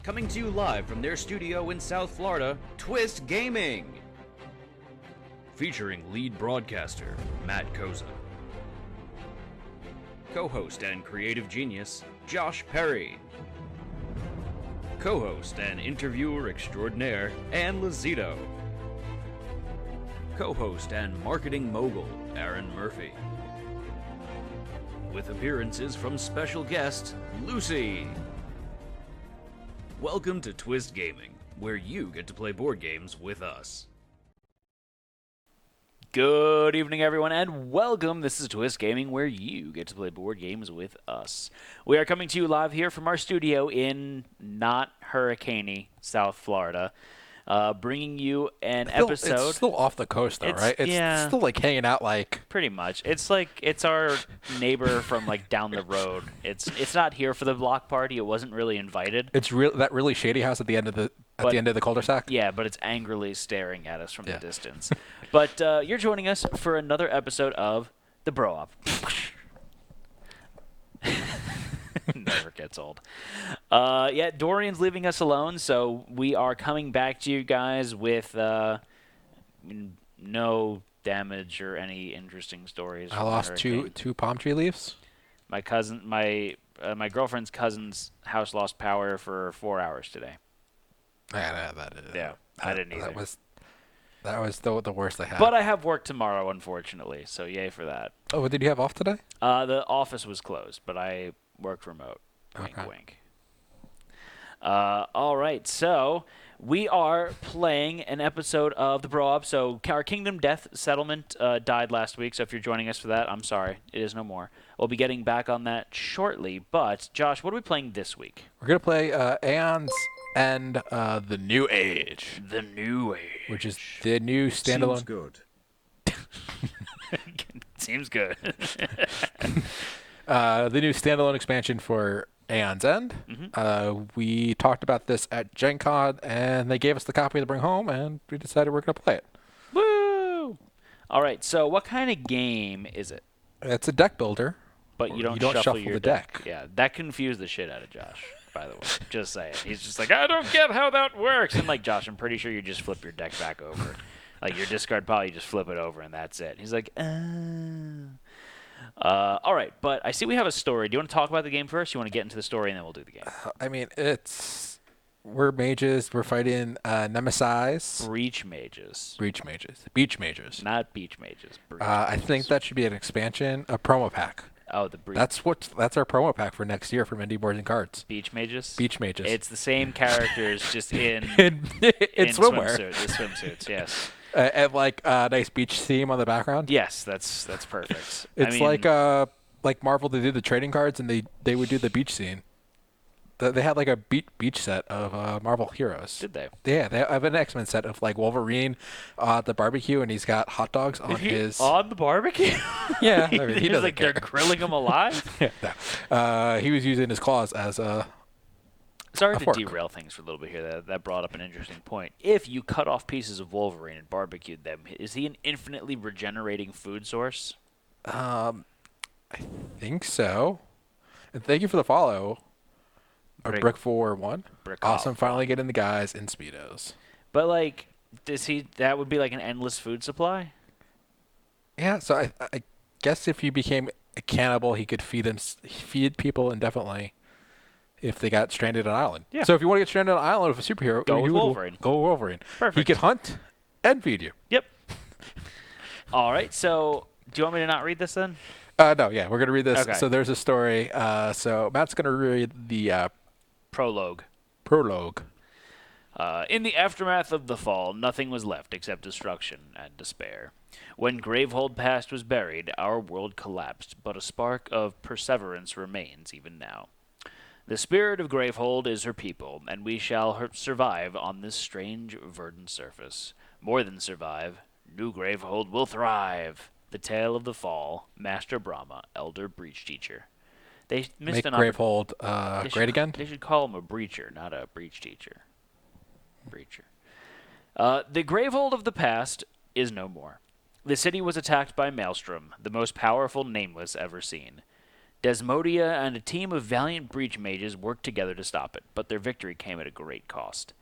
Coming to you live from their studio in South Florida, Twist Gaming. Featuring lead broadcaster, Matt Koza. Co-host and creative genius, Josh Perry. Co-host and interviewer extraordinaire, Ann Lazito. Co-host and marketing mogul, Aaron Murphy. With appearances from special guest, Lucy. Welcome to Twist Gaming, where you get to play board games with us. Good evening, everyone, and welcome. This is Twist Gaming, where you get to play board games with us. We are coming to you live here from our studio in not hurricane-y South Florida, bringing you an episode. It's still off the coast, though, right? It's still like hanging out, like pretty much. It's like it's our neighbor from like down the road. It's not here for the block party. It wasn't really invited. It's that really shady house at the end of the cul-de-sac. Yeah, but it's angrily staring at us from the distance. But you're joining us for another episode of the Bro Op. Never gets old. Dorian's leaving us alone, so we are coming back to you guys with no damage or any interesting stories. I lost two palm tree leaves. My girlfriend's cousin's house lost power for 4 hours today. I didn't either. That was the worst I had. But I have work tomorrow, unfortunately, so yay for that. Oh, what did you have off today? The office was closed, but I worked remote. Wink, wink. All right, so we are playing an episode of the Bro Up. So our Kingdom Death Settlement died last week, so if you're joining us for that, I'm sorry. It is no more. We'll be getting back on that shortly. But, Josh, what are we playing this week? We're going to play Aeons End, The New Age. The New Age. Which is the new standalone. Seems good. Seems good. The new standalone expansion for Aeons End. Mm-hmm. We talked about this at Gen Con, and they gave us the copy to bring home, and we decided we're going to play it. Woo! All right, so what kind of game is it? It's a deck builder. But you don't shuffle your deck. Yeah, that confused the shit out of Josh, by the way. Just saying. He's just like, I don't get how that works. And like, Josh, I'm pretty sure you just flip your deck back over. Like, your discard pile, you just flip it over, and that's it. He's like, all right, but I see we have a story. Do you want to talk about the game first? You want to get into the story, and then we'll do the game? I mean, we're mages. We're fighting Nemesis. Breach mages. Beach mages. Not beach mages. I think that should be an expansion, a promo pack. Oh, the breach. That's our promo pack for next year from Indie Boards and Cards. Beach mages? Beach mages. It's the same characters, just in swimwear. The swimsuits, yes. And like a nice beach theme on the background. Yes, that's perfect. It's like Marvel. They did the trading cards, and they would do the beach scene. They had like a beach set of Marvel heroes. Did they? Yeah, they have an X-Men set of like Wolverine at the barbecue, and he's got hot dogs on his... On the barbecue? Yeah, I mean, he doesn't like care. They're grilling him alive? Yeah, he was using his claws as a Sorry to fork. derail things for a little bit here. That brought up an interesting point. If you cut off pieces of Wolverine and barbecued them, is he an infinitely regenerating food source? I think so. And thank you for the follow. Brick 4-1. Awesome, finally getting the guys in Speedos. But, like, that would be like an endless food supply? Yeah, so I guess if he became a cannibal, he could feed people indefinitely if they got stranded on an island. Yeah. So if you want to get stranded on an island with a superhero, go with Wolverine. Go with Wolverine. Perfect. He could hunt and feed you. Yep. All right, so do you want me to not read this then? No, yeah, we're going to read this. Okay. So there's a story. So Matt's going to read the... Prologue. In the aftermath of the fall, nothing was left except destruction and despair. When Gravehold Past was buried, our world collapsed, but a spark of perseverance remains even now. The spirit of Gravehold is her people, and we shall survive on this strange, verdant surface. More than survive, New Gravehold will thrive. The Tale of the Fall, Master Brahma, Elder Breach Teacher. They missed Make Gravehold great again? They should call him a breacher, not a breach teacher. Breacher. The Gravehold of the past is no more. The city was attacked by Maelstrom, the most powerful Nameless ever seen. Desmodia and a team of valiant breach mages worked together to stop it, but their victory came at a great cost.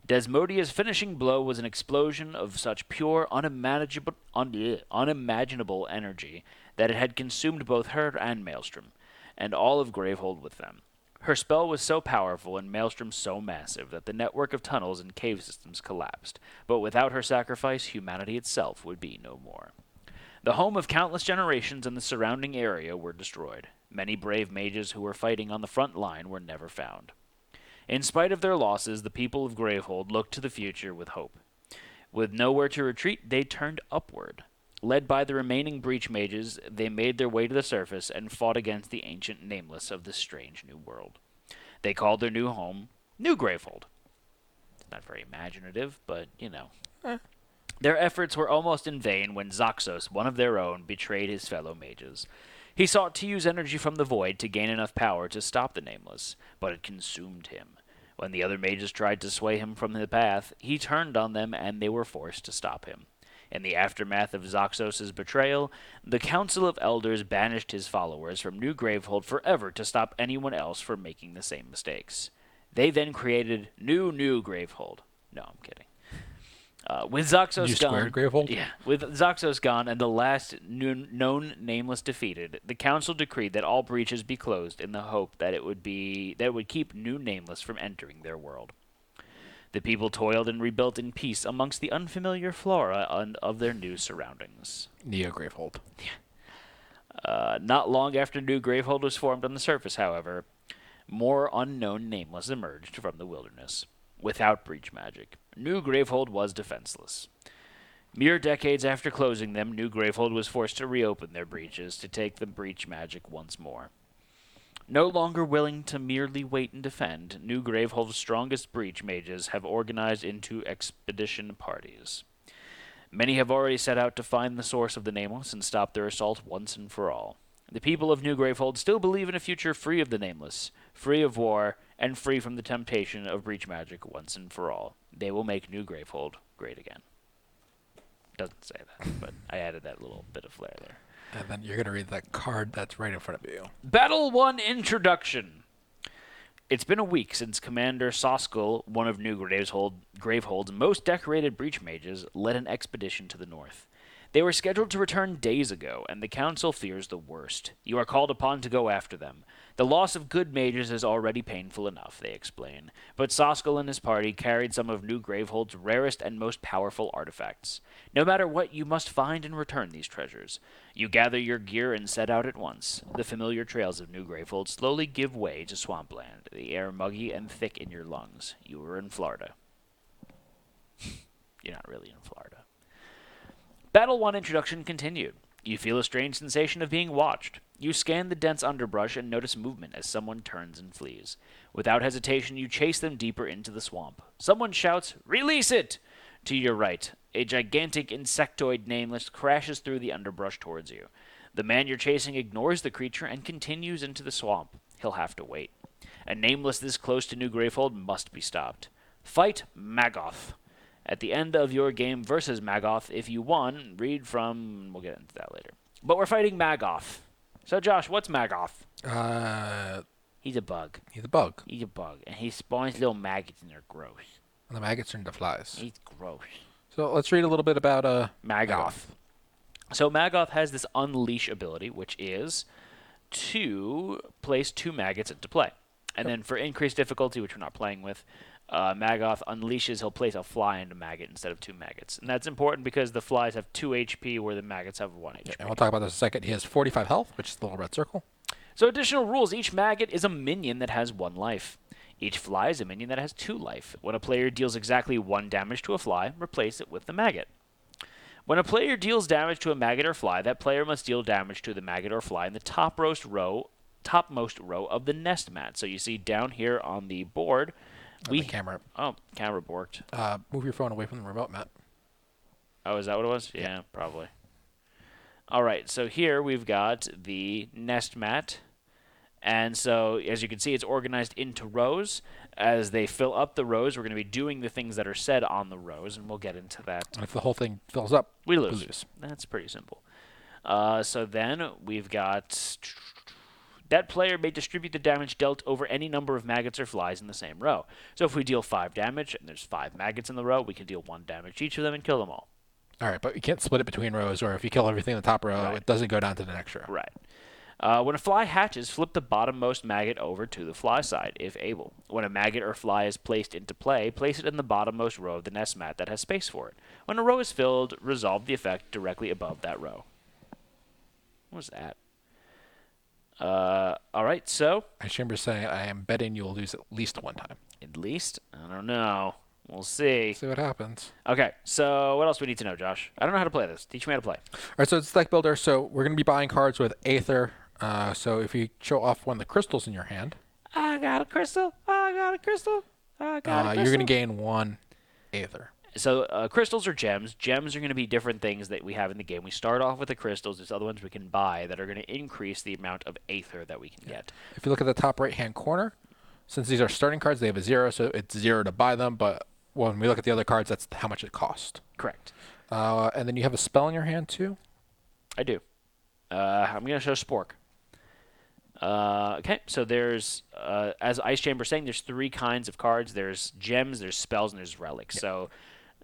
Desmodia's finishing blow was an explosion of such pure, unimaginable energy that it had consumed both her and Maelstrom, and all of Gravehold with them. Her spell was so powerful and Maelstrom so massive that the network of tunnels and cave systems collapsed, but without her sacrifice, humanity itself would be no more. The home of countless generations and the surrounding area were destroyed. Many brave mages who were fighting on the front line were never found. In spite of their losses, the people of Gravehold looked to the future with hope. With nowhere to retreat, they turned upward. Led by the remaining breach mages, they made their way to the surface and fought against the ancient Nameless of this strange new world. They called their new home New Gravehold. It's not very imaginative, but, you know. Their efforts were almost in vain when Zaxos, one of their own, betrayed his fellow mages. He sought to use energy from the void to gain enough power to stop the Nameless, but it consumed him. When the other mages tried to sway him from the path, he turned on them and they were forced to stop him. In the aftermath of Zaxos' betrayal, the Council of Elders banished his followers from New Gravehold forever to stop anyone else from making the same mistakes. They then created New Gravehold. No, I'm kidding. With Zaxos gone, Gravehold? Yeah, with Zaxos gone and the last known Nameless defeated, the council decreed that all breaches be closed in the hope that it would keep new Nameless from entering their world. The people toiled and rebuilt in peace amongst the unfamiliar flora of their new surroundings. Neo Gravehold. Not long after New Gravehold was formed on the surface, however, more unknown Nameless emerged from the wilderness. Without breach magic, New Gravehold was defenseless. Mere decades after closing them, New Gravehold was forced to reopen their breaches to take the breach magic once more. No longer willing to merely wait and defend, New Gravehold's strongest breach mages have organized into expedition parties. Many have already set out to find the source of the Nameless and stop their assault once and for all. The people of New Gravehold still believe in a future free of the Nameless, free of war, and free from the temptation of breach magic once and for all. They will make New Gravehold great again. Doesn't say that, but I added that little bit of flair there. And then you're going to read that card that's right in front of you. Battle 1 Introduction. It's been a week since Commander Soskull, one of New Gravehold's most decorated breach mages, led an expedition to the north. They were scheduled to return days ago, and the Council fears the worst. You are called upon to go after them. The loss of good mages is already painful enough, they explain, but Soskull and his party carried some of New Gravehold's rarest and most powerful artifacts. No matter what, you must find and return these treasures. You gather your gear and set out at once. The familiar trails of New Gravehold slowly give way to swampland, the air muggy and thick in your lungs. You are in Florida. You're not really in Florida. Battle 1 Introduction continued. You feel a strange sensation of being watched. You scan the dense underbrush and notice movement as someone turns and flees. Without hesitation, you chase them deeper into the swamp. Someone shouts, "Release it!" To your right, a gigantic insectoid Nameless crashes through the underbrush towards you. The man you're chasing ignores the creature and continues into the swamp. He'll have to wait. A Nameless this close to New Gravehold must be stopped. Fight Magoth. At the end of your game versus Magoth, if you won, read from... We'll get into that later. But we're fighting Magoth. So, Josh, what's Magoth? He's a bug. He's a bug. He's a bug. And he spawns little maggots and they're gross. And the maggots turn into flies. He's gross. So let's read a little bit about Magoth. So Magoth has this Unleash ability, which is to place 2 maggots into play. And then for increased difficulty, which we're not playing with, Magoth unleashes, he'll place a fly into maggot instead of 2 maggots. And that's important because the flies have 2 HP where the maggots have 1 HP. And we'll talk about this in a second. He has 45 health, which is the little red circle. So additional rules. Each maggot is a minion that has 1 life. Each fly is a minion that has 2 life. When a player deals exactly 1 damage to a fly, replace it with the maggot. When a player deals damage to a maggot or fly, that player must deal damage to the maggot or fly in the topmost row of the nest mat. So you see down here on the board... The camera. Oh, camera borked. Move your phone away from the remote, Matt. Oh, is that what it was? Yeah, probably. All right, so here we've got the nest mat. And so, as you can see, it's organized into rows. As they fill up the rows, we're going to be doing the things that are said on the rows, and we'll get into that. And if the whole thing fills up, we lose. That's pretty simple. So then we've got That player may distribute the damage dealt over any number of maggots or flies in the same row. So if we deal 5 damage and there's 5 maggots in the row, we can deal 1 damage to each of them and kill them all. All right, but you can't split it between rows, or if you kill everything in the top row, Right. it doesn't go down to the next row. Right. When a fly hatches, flip the bottommost maggot over to the fly side, if able. When a maggot or fly is placed into play, place it in the bottommost row of the nest mat that has space for it. When a row is filled, resolve the effect directly above that row. What was that? All right, so... Ice Chamber's saying, I am betting you'll lose at least one time. At least? I don't know. We'll see. See what happens. Okay, so what else do we need to know, Josh? I don't know how to play this. Teach me how to play. All right, so it's deck builder. So we're going to be buying cards with Aether. So if you show off one of the crystals in your hand, I got a crystal. I got a crystal. I got a crystal. you're going to gain 1 Aether. So crystals are gems. Gems are going to be different things that we have in the game. We start off with the crystals. There's other ones we can buy that are going to increase the amount of Aether that we can get. If you look at the top right-hand corner, since these are starting cards, they have a 0, so it's 0 to buy them. But when we look at the other cards, that's how much it cost. Correct. And then you have a spell in your hand, too? I do. I'm going to show Spork. Okay, so there's, as Ice Chamber's saying, there's 3 kinds of cards. There's gems, there's spells, and there's relics. Yep. So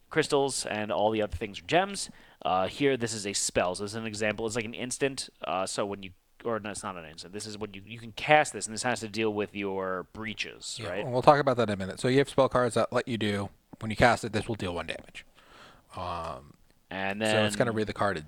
crystals and all the other things are gems. Here, this is a spell. So this is an example. It's like an instant. So when you, or no, it's not an instant. This is when you can cast this, and this has to deal with your breaches, right? Well, we'll talk about that in a minute. So you have spell cards that let you do, when you cast it, this will deal 1 damage. And then... So it's going to read the card and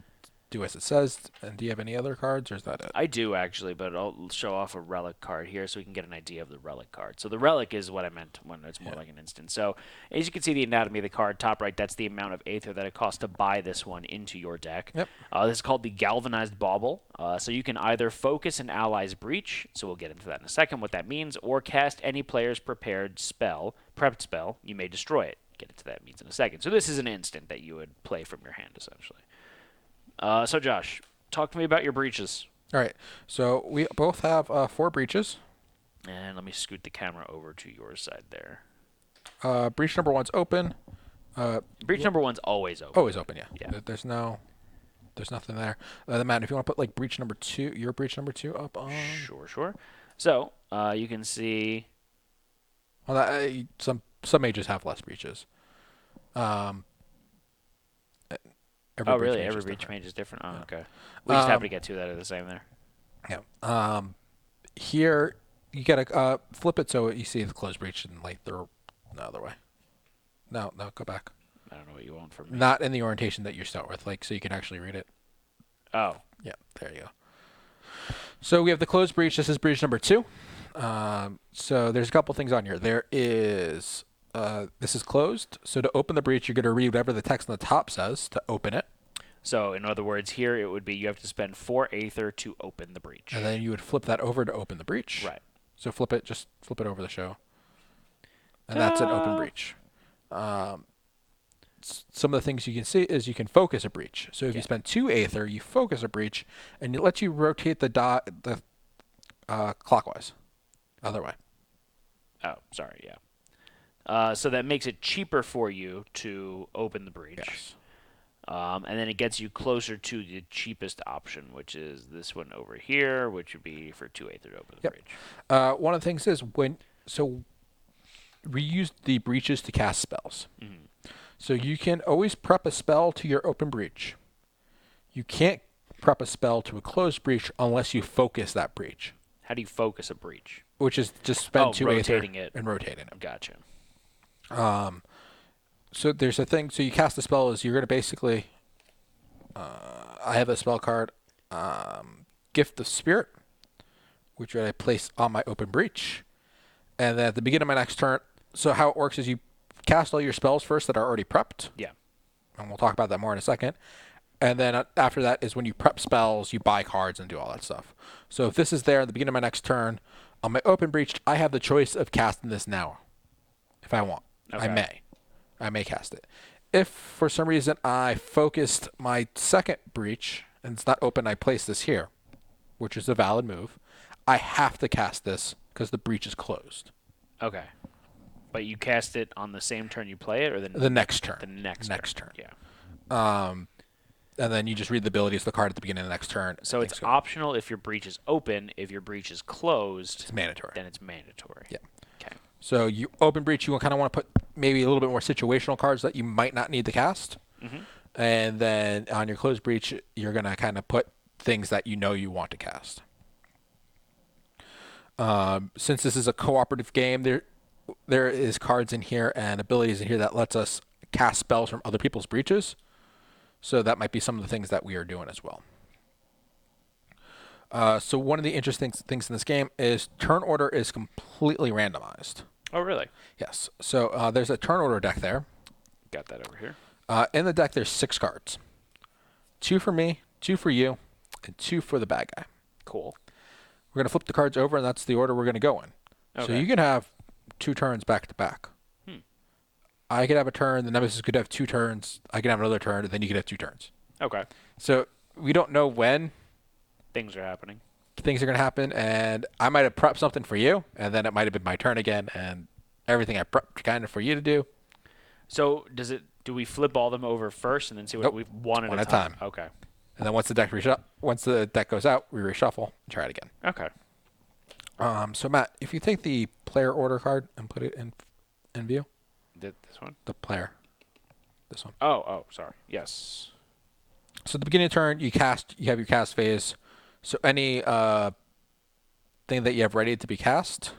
do as it says. And do you have any other cards, or is that it? I do, actually, but I'll show off a relic card here so we can get an idea of the relic card. So the relic is what I meant when it's more like an instant. So as you can see the anatomy of the card, top right, that's the amount of Aether that it costs to buy this one into your deck. Yep. This is called the Galvanized Bauble. So you can either focus an ally's breach, so we'll get into that in a second, what that means, or cast any player's prepped spell, you may destroy it. Get into that means in a second. So this is an instant that you would play from your hand, essentially. So Josh, talk to me about your breaches. All right. So we both have 4 breaches. And let me scoot the camera over to your side there. Breach number 1's open. Breach number 1's always open. Always open, yeah. Yeah. There's nothing there. Matt, if you want to put like breach number 2, your breach number 2 up on. Sure. So you can see. Well, some mages have less breaches. Every breach mage is different? Oh, yeah. Okay. We just happen to get 2 that are the same there. Yeah. Here, you got to flip it so you see the closed breach and like the other way. No, go back. I don't know what you want from me. Not in the orientation that you start with, like so you can actually read it. Oh. Yeah, there you go. So we have the closed breach. This is breach number 2. So there's a couple things on here. There is... this is closed, so to open the breach, you're going to read whatever the text on the top says to open it. So, in other words, here it would be you have to spend 4 Aether to open the breach. And then you would flip that over to open the breach. Right. So just flip it over the show. And that's an open breach. Some of the things you can see is you can focus a breach. So if you spend 2 Aether, you focus a breach, and it lets you rotate the clockwise. Other way. Oh, sorry, yeah. So that makes it cheaper for you to open the breach. Yes. And then it gets you closer to the cheapest option, which is this one over here, which would be for 2 Aether to open the breach. One of the things is we use the breaches to cast spells. Mm-hmm. So you can always prep a spell to your open breach. You can't prep a spell to a closed breach unless you focus that breach. How do you focus a breach? Which is just spend 2 Aether and rotating it. Gotcha. So there's a thing. So you cast a spell is you're going to basically. I have a spell card, Gift of Spirit, which I place on my open breach, and then at the beginning of my next turn. So how it works is you cast all your spells first that are already prepped. Yeah. And we'll talk about that more in a second. And then after that is when you prep spells, you buy cards and do all that stuff. So if this is there at the beginning of my next turn, on my open breach, I have the choice of casting this now, if I want. Okay. I may cast it. If for some reason I focused my second breach and it's not open, I place this here, which is a valid move. I have to cast this because the breach is closed. Okay. But you cast it on the same turn you play it, or the next turn? The next turn. Yeah. And then you just read the abilities of the card at the beginning of the next turn. So it's optional if your breach is open. If your breach is closed, it's mandatory. Then it's mandatory. Yeah. Okay. So you open breach, you kind of want to put maybe a little bit more situational cards that you might not need to cast. And then on your closed breach, you're going to kind of put things that you know you want to cast. Since this is a cooperative game, there is cards in here and abilities in here that lets us cast spells from other people's breaches. So that might be some of the things that we are doing as well. So one of the interesting things in this game is turn order is completely randomized. Oh, really? Yes. So there's a turn order deck there. Got that over here. In the deck, there's 6 cards. 2 for me, 2 for you, and 2 for the bad guy. Cool. We're going to flip the cards over, and that's the order we're going to go in. Okay. So you can have 2 turns back to back. I could have a turn, the Nemesis could have 2 turns, I could have another turn, and then you could have 2 turns. Okay. So we don't know when things are happening. Things are going to happen, and I might have prepped something for you, and then it might have been my turn again, and everything I prepped kind of for you to do. So do we flip all them over first and then see what we've one at a time? Okay. And then once the deck goes out, we reshuffle and try it again. Okay. So Matt, if you take the player order card and put it in view. This one? The player. This one. Oh, sorry. Yes. So at the beginning of the turn, you have your cast phase. So any thing that you have ready to be cast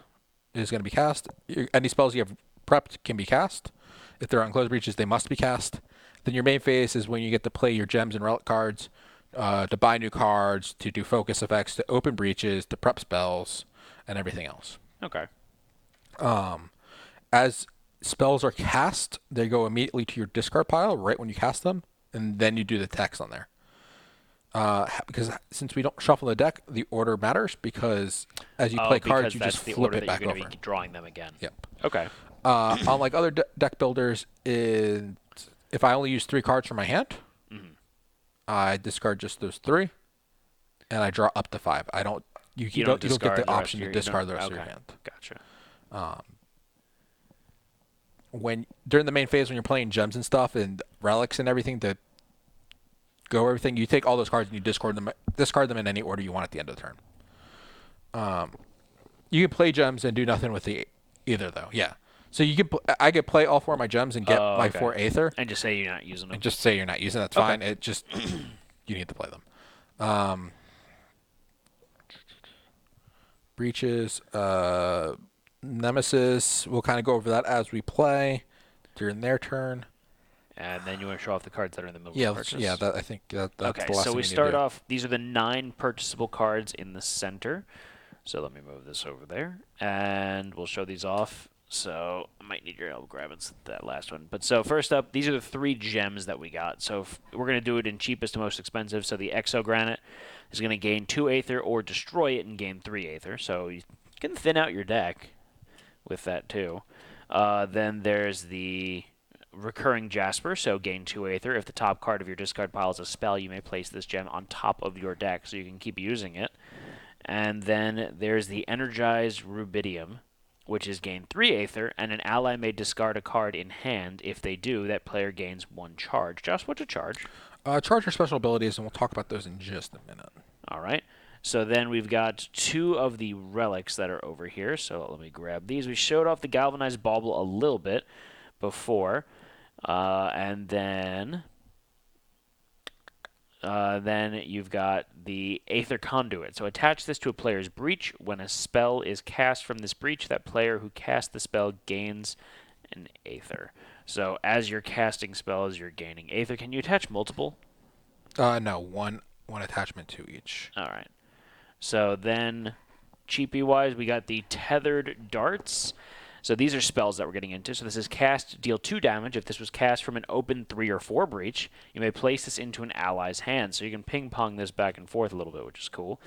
is going to be cast. Any spells you have prepped can be cast. If they're on closed breaches, they must be cast. Then your main phase is when you get to play your gems and relic cards, to buy new cards, to do focus effects, to open breaches, to prep spells, and everything else. Okay. As spells are cast, they go immediately to your discard pile right when you cast them, and then you do the text on there. Because since we don't shuffle the deck, the order matters because as you play cards, you just flip it back over. Be drawing them again. Yep. Okay. Unlike other deck builders, if I only use 3 cards from my hand, I discard just those 3, and I draw up to 5. You don't get the option to discard the rest of your hand. Gotcha. During the main phase, when you're playing gems and stuff and relics and everything to go everything, you take all those cards and you discard them in any order you want at the end of the turn. You can play gems and do nothing with either though. Yeah. So I could play all 4 of my gems and get my 4 Aether. And just say you're not using them. And just say you're not using them. That's fine. It just you need to play them. Breaches, Nemesis. We'll kind of go over that as we play during their turn. And then you want to show off the cards that are in the middle of the purchase. Yeah, I think that's the last thing. Okay, so we start off. These are the 9 purchasable cards in the center. So let me move this over there, and we'll show these off. So I might need your help grabbing that last one. But so first up, these are the 3 gems that we got. So we're going to do it in cheapest to most expensive. So the Exogranite is going to gain 2 Aether or destroy it and gain 3 Aether. So you can thin out your deck with that too. Then there's the Recurring Jasper, so gain 2 Aether. If the top card of your discard pile is a spell, you may place this gem on top of your deck so you can keep using it. And then there's the Energized Rubidium, which is gain 3 Aether, and an ally may discard a card in hand. If they do, that player gains 1 charge. Josh, what's a charge? Charge are special abilities, and we'll talk about those in just a minute. All right. So then we've got 2 of the relics that are over here. So let me grab these. We showed off the Galvanized Bauble a little bit before. And then you've got the Aether Conduit. So attach this to a player's breach. When a spell is cast from this breach, that player who cast the spell gains an Aether. So as you're casting spells, you're gaining Aether. Can you attach multiple? No, one attachment to each. All right. So then, cheapy-wise, we got the Tethered Darts. So these are spells that we're getting into. So this is cast, deal 2 damage. If this was cast from an open 3 or 4 breach, you may place this into an ally's hand. So you can ping-pong this back and forth a little bit, which is cool.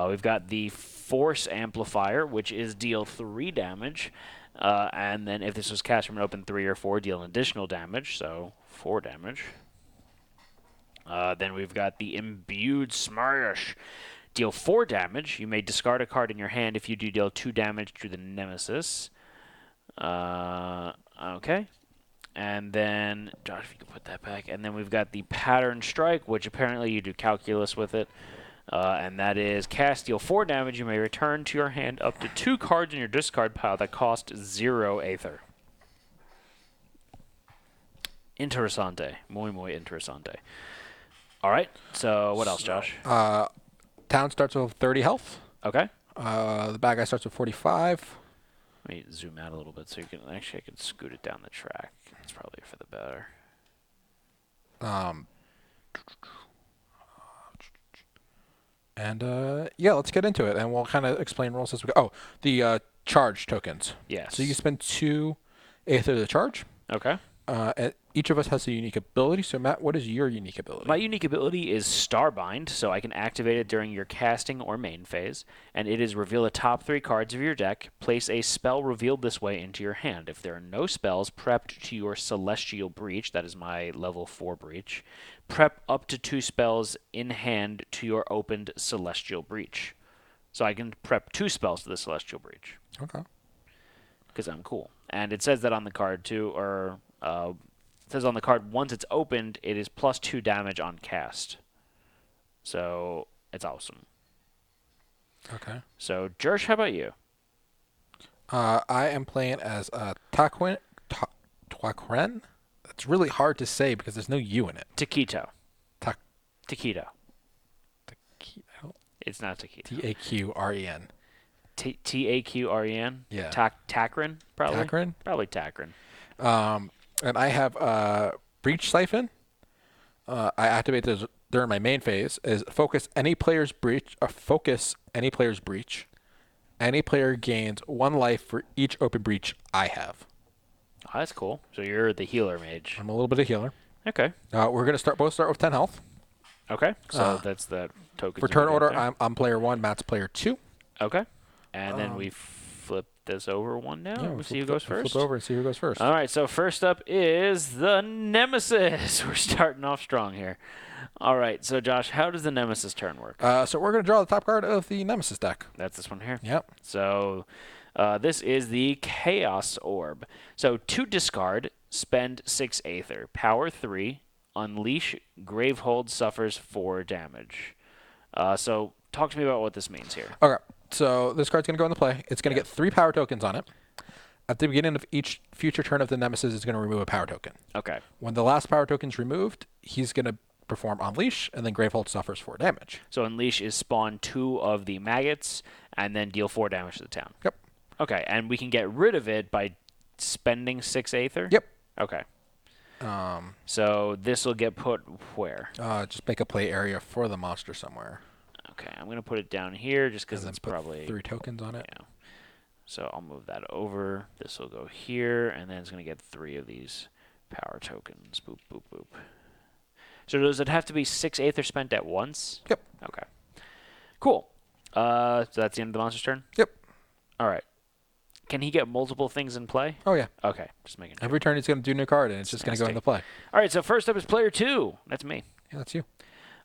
We've got the Force Amplifier, which is deal 3 damage. And then if this was cast from an open 3 or 4, deal an additional damage, so 4 damage. Then we've got the Imbued Smash. Deal 4 damage. You may discard a card in your hand if you do deal 2 damage to the Nemesis. Okay. And then, Josh, if you could put that back. And then we've got the Pattern Strike, which apparently you do calculus with it. And that is cast, deal 4 damage. You may return to your hand up to 2 cards in your discard pile that cost 0 Aether. Interessante. Muy interesante. All right. So what else, Josh? Town starts with 30 health. Okay. The bad guy starts with 45. Let me zoom out a little bit so you can actually I can scoot it down the track. It's probably for the better. Yeah, let's get into it, and we'll kind of explain rules as we go. Oh, the charge tokens. Yes. So you spend 2 Aether to charge. Okay. And each of us has a unique ability. So, Matt, what is your unique ability? My unique ability is Starbind, so I can activate it during your casting or main phase, and it is reveal the top 3 cards of your deck, place a spell revealed this way into your hand. If there are no spells prepped to your Celestial Breach, that is my level 4 Breach, prep up to 2 spells in hand to your opened Celestial Breach. So I can prep 2 spells to the Celestial Breach. Okay. Because I'm cool. And it says that on the card, too, or... it says on the card, once it's opened, it is plus 2 damage on cast. So, it's awesome. Okay. So, Jersh, how about you? I am playing as Taquren. That's really hard to say because there's no U in it. Taquito. Ta- Taquito. Taquito. It's not Taquito. T-A-Q-R-E-N. T-A-Q-R-E-N? Yeah. Takrin, probably? Takrin? Probably Takrin. And I have Breach Siphon. I activate this during my main phase. Is focus any player's breach. Any player gains 1 life for each open breach I have. Oh, that's cool. So you're the healer mage. I'm a little bit of healer. Okay. We're gonna both start with 10 health. Okay. So that's that token. For turn order, I'm player 1. Matt's player 2. Okay. And then we flip this over one now. We'll see who goes first. Flip over and see who goes first. All right, so first up is the Nemesis. We're starting off strong here. All right, so Josh, how does the Nemesis turn work? So we're going to draw the top card of the Nemesis deck. That's this one here? Yep. So this is the Chaos Orb. So 2 discard, spend 6 Aether. Power 3, unleash, Gravehold suffers 4 damage. So talk to me about what this means here. Okay. So this card's going to go into play. It's going to get 3 power tokens on it. At the beginning of each future turn of the Nemesis, it's going to remove a power token. Okay. When the last power token's removed, he's going to perform Unleash, and then Gravehold suffers 4 damage. So Unleash is spawn 2 of the maggots, and then deal 4 damage to the town. Yep. Okay, and we can get rid of it by spending 6 Aether? Yep. Okay. So this will get put where? Just make a play area for the monster somewhere. Okay, I'm going to put it down here just because And it's then put probably... 3 tokens on it. Yeah. So I'll move that over. This will go here, and then it's going to get 3 of these power tokens. Boop, boop, boop. So does it have to be 6 Aether spent at once? Yep. Okay. Cool. So that's the end of the monster's turn? Yep. All right. Can he get multiple things in play? Oh, yeah. Okay, just making sure. Every turn he's going to do a new card, and it's just going to go into play. All right, so first up is player 2. That's me. Yeah, that's you.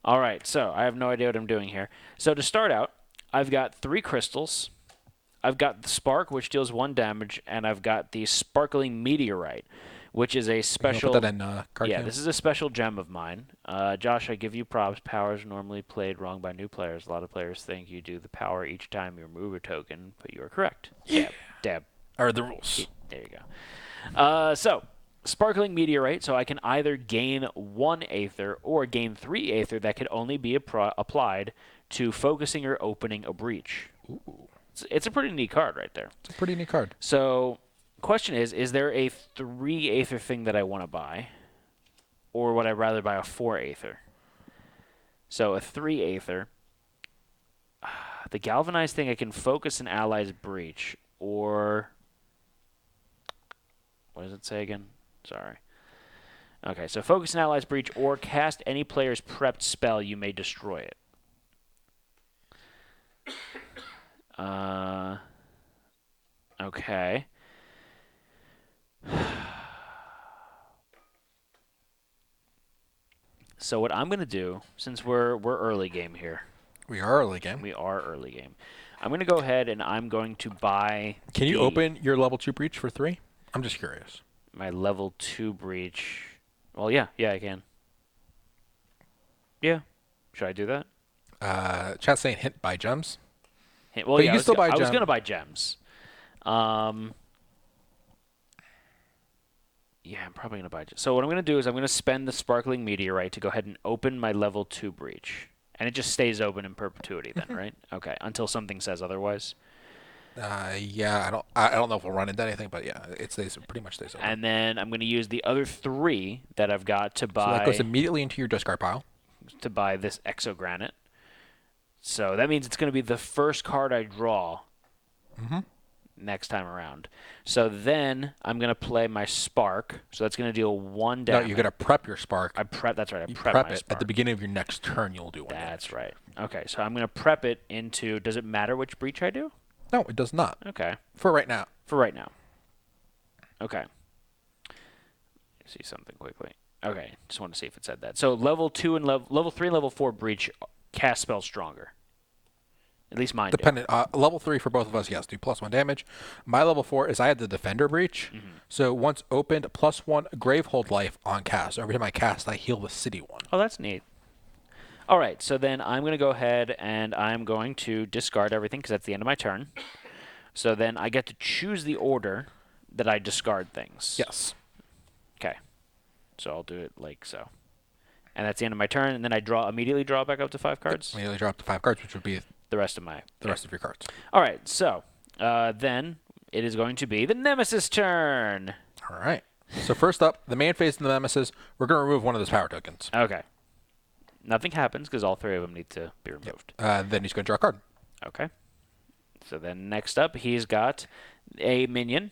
All right, so I have no idea what I'm doing here. So to start out, I've got 3 crystals. I've got the Spark, which deals 1 damage, and I've got the Sparkling Meteorite, which is a special... Put that in card Yeah, game? this is a special gem of mine. Josh, I give you props. Powers normally played wrong by new players. A lot of players think you do the power each time you remove a token, but you are correct. Yeah. Dab. Are the rules. There you go. So, Sparkling Meteorite, so I can either gain 1 Aether or gain 3 Aether that can only be applied to focusing or opening a breach. Ooh. It's a pretty neat card right there. It's a pretty neat card. So, question is there a 3 Aether thing that I want to buy? Or would I rather buy a 4 Aether? So, a 3 Aether. The Galvanized thing, I can focus an ally's breach, or... What does it say again? Sorry. Okay, so focus an ally's breach or cast any player's prepped spell, you may destroy it. Okay. So what I'm going to do, since we're early game here. We are early game. We are early game. I'm going to go ahead and I'm going to buy... Can you open your level 2 breach for 3? I'm just curious. my level 2 breach. Well, yeah, I can. Yeah. Should I do that? Chat's saying hint buy gems. Well, But yeah, you can still buy I was gem. going to buy gems. Yeah, I'm probably going to buy gems. So what I'm going to do is I'm going to spend the Sparkling Meteorite to go ahead and open my level 2 breach. And it just stays open in perpetuity then, right? Okay, until something says otherwise. Yeah, I don't know if we'll run into anything, but yeah, it pretty much stays open. And then I'm going to use the other 3 that I've got to buy. So that goes immediately into your discard pile. To buy this Exogranite. So that means it's going to be the first card I draw next time around. So then I'm going to play my Spark. So that's going to deal 1 damage. No, you're going to prep your Spark. That's right. I prep my it Spark. at the beginning of your next turn. You'll do one. That's right. Okay, so I'm going to prep it into. Does it matter which breach I do? No, it does not. Okay. For right now. Okay. See something quickly. Okay, just want to see if it said that. So level 2 and level 3 and level 4 breach cast spells stronger. At least mine do. Level 3 for both of us, yes, do +1 damage. My level 4 is I had the Defender breach. So once opened, +1 Gravehold life on cast. So every time I cast, I heal the city one. Oh, that's neat. All right, so then I'm going to go ahead and I'm going to discard everything because that's the end of my turn. So then I get to choose the order that I discard things. Yes. Okay. So I'll do it like so. And that's the end of my turn, and then I immediately draw back up to 5 cards? Immediately draw up to 5 cards, which would be the rest of my... the rest of your cards. All right, so then it is going to be the Nemesis turn. All right. So first up, the main phase of the Nemesis, we're going to remove one of those power tokens. Okay. Nothing happens because all 3 of them need to be removed. Then he's going to draw a card. Okay. So then next up, he's got a minion.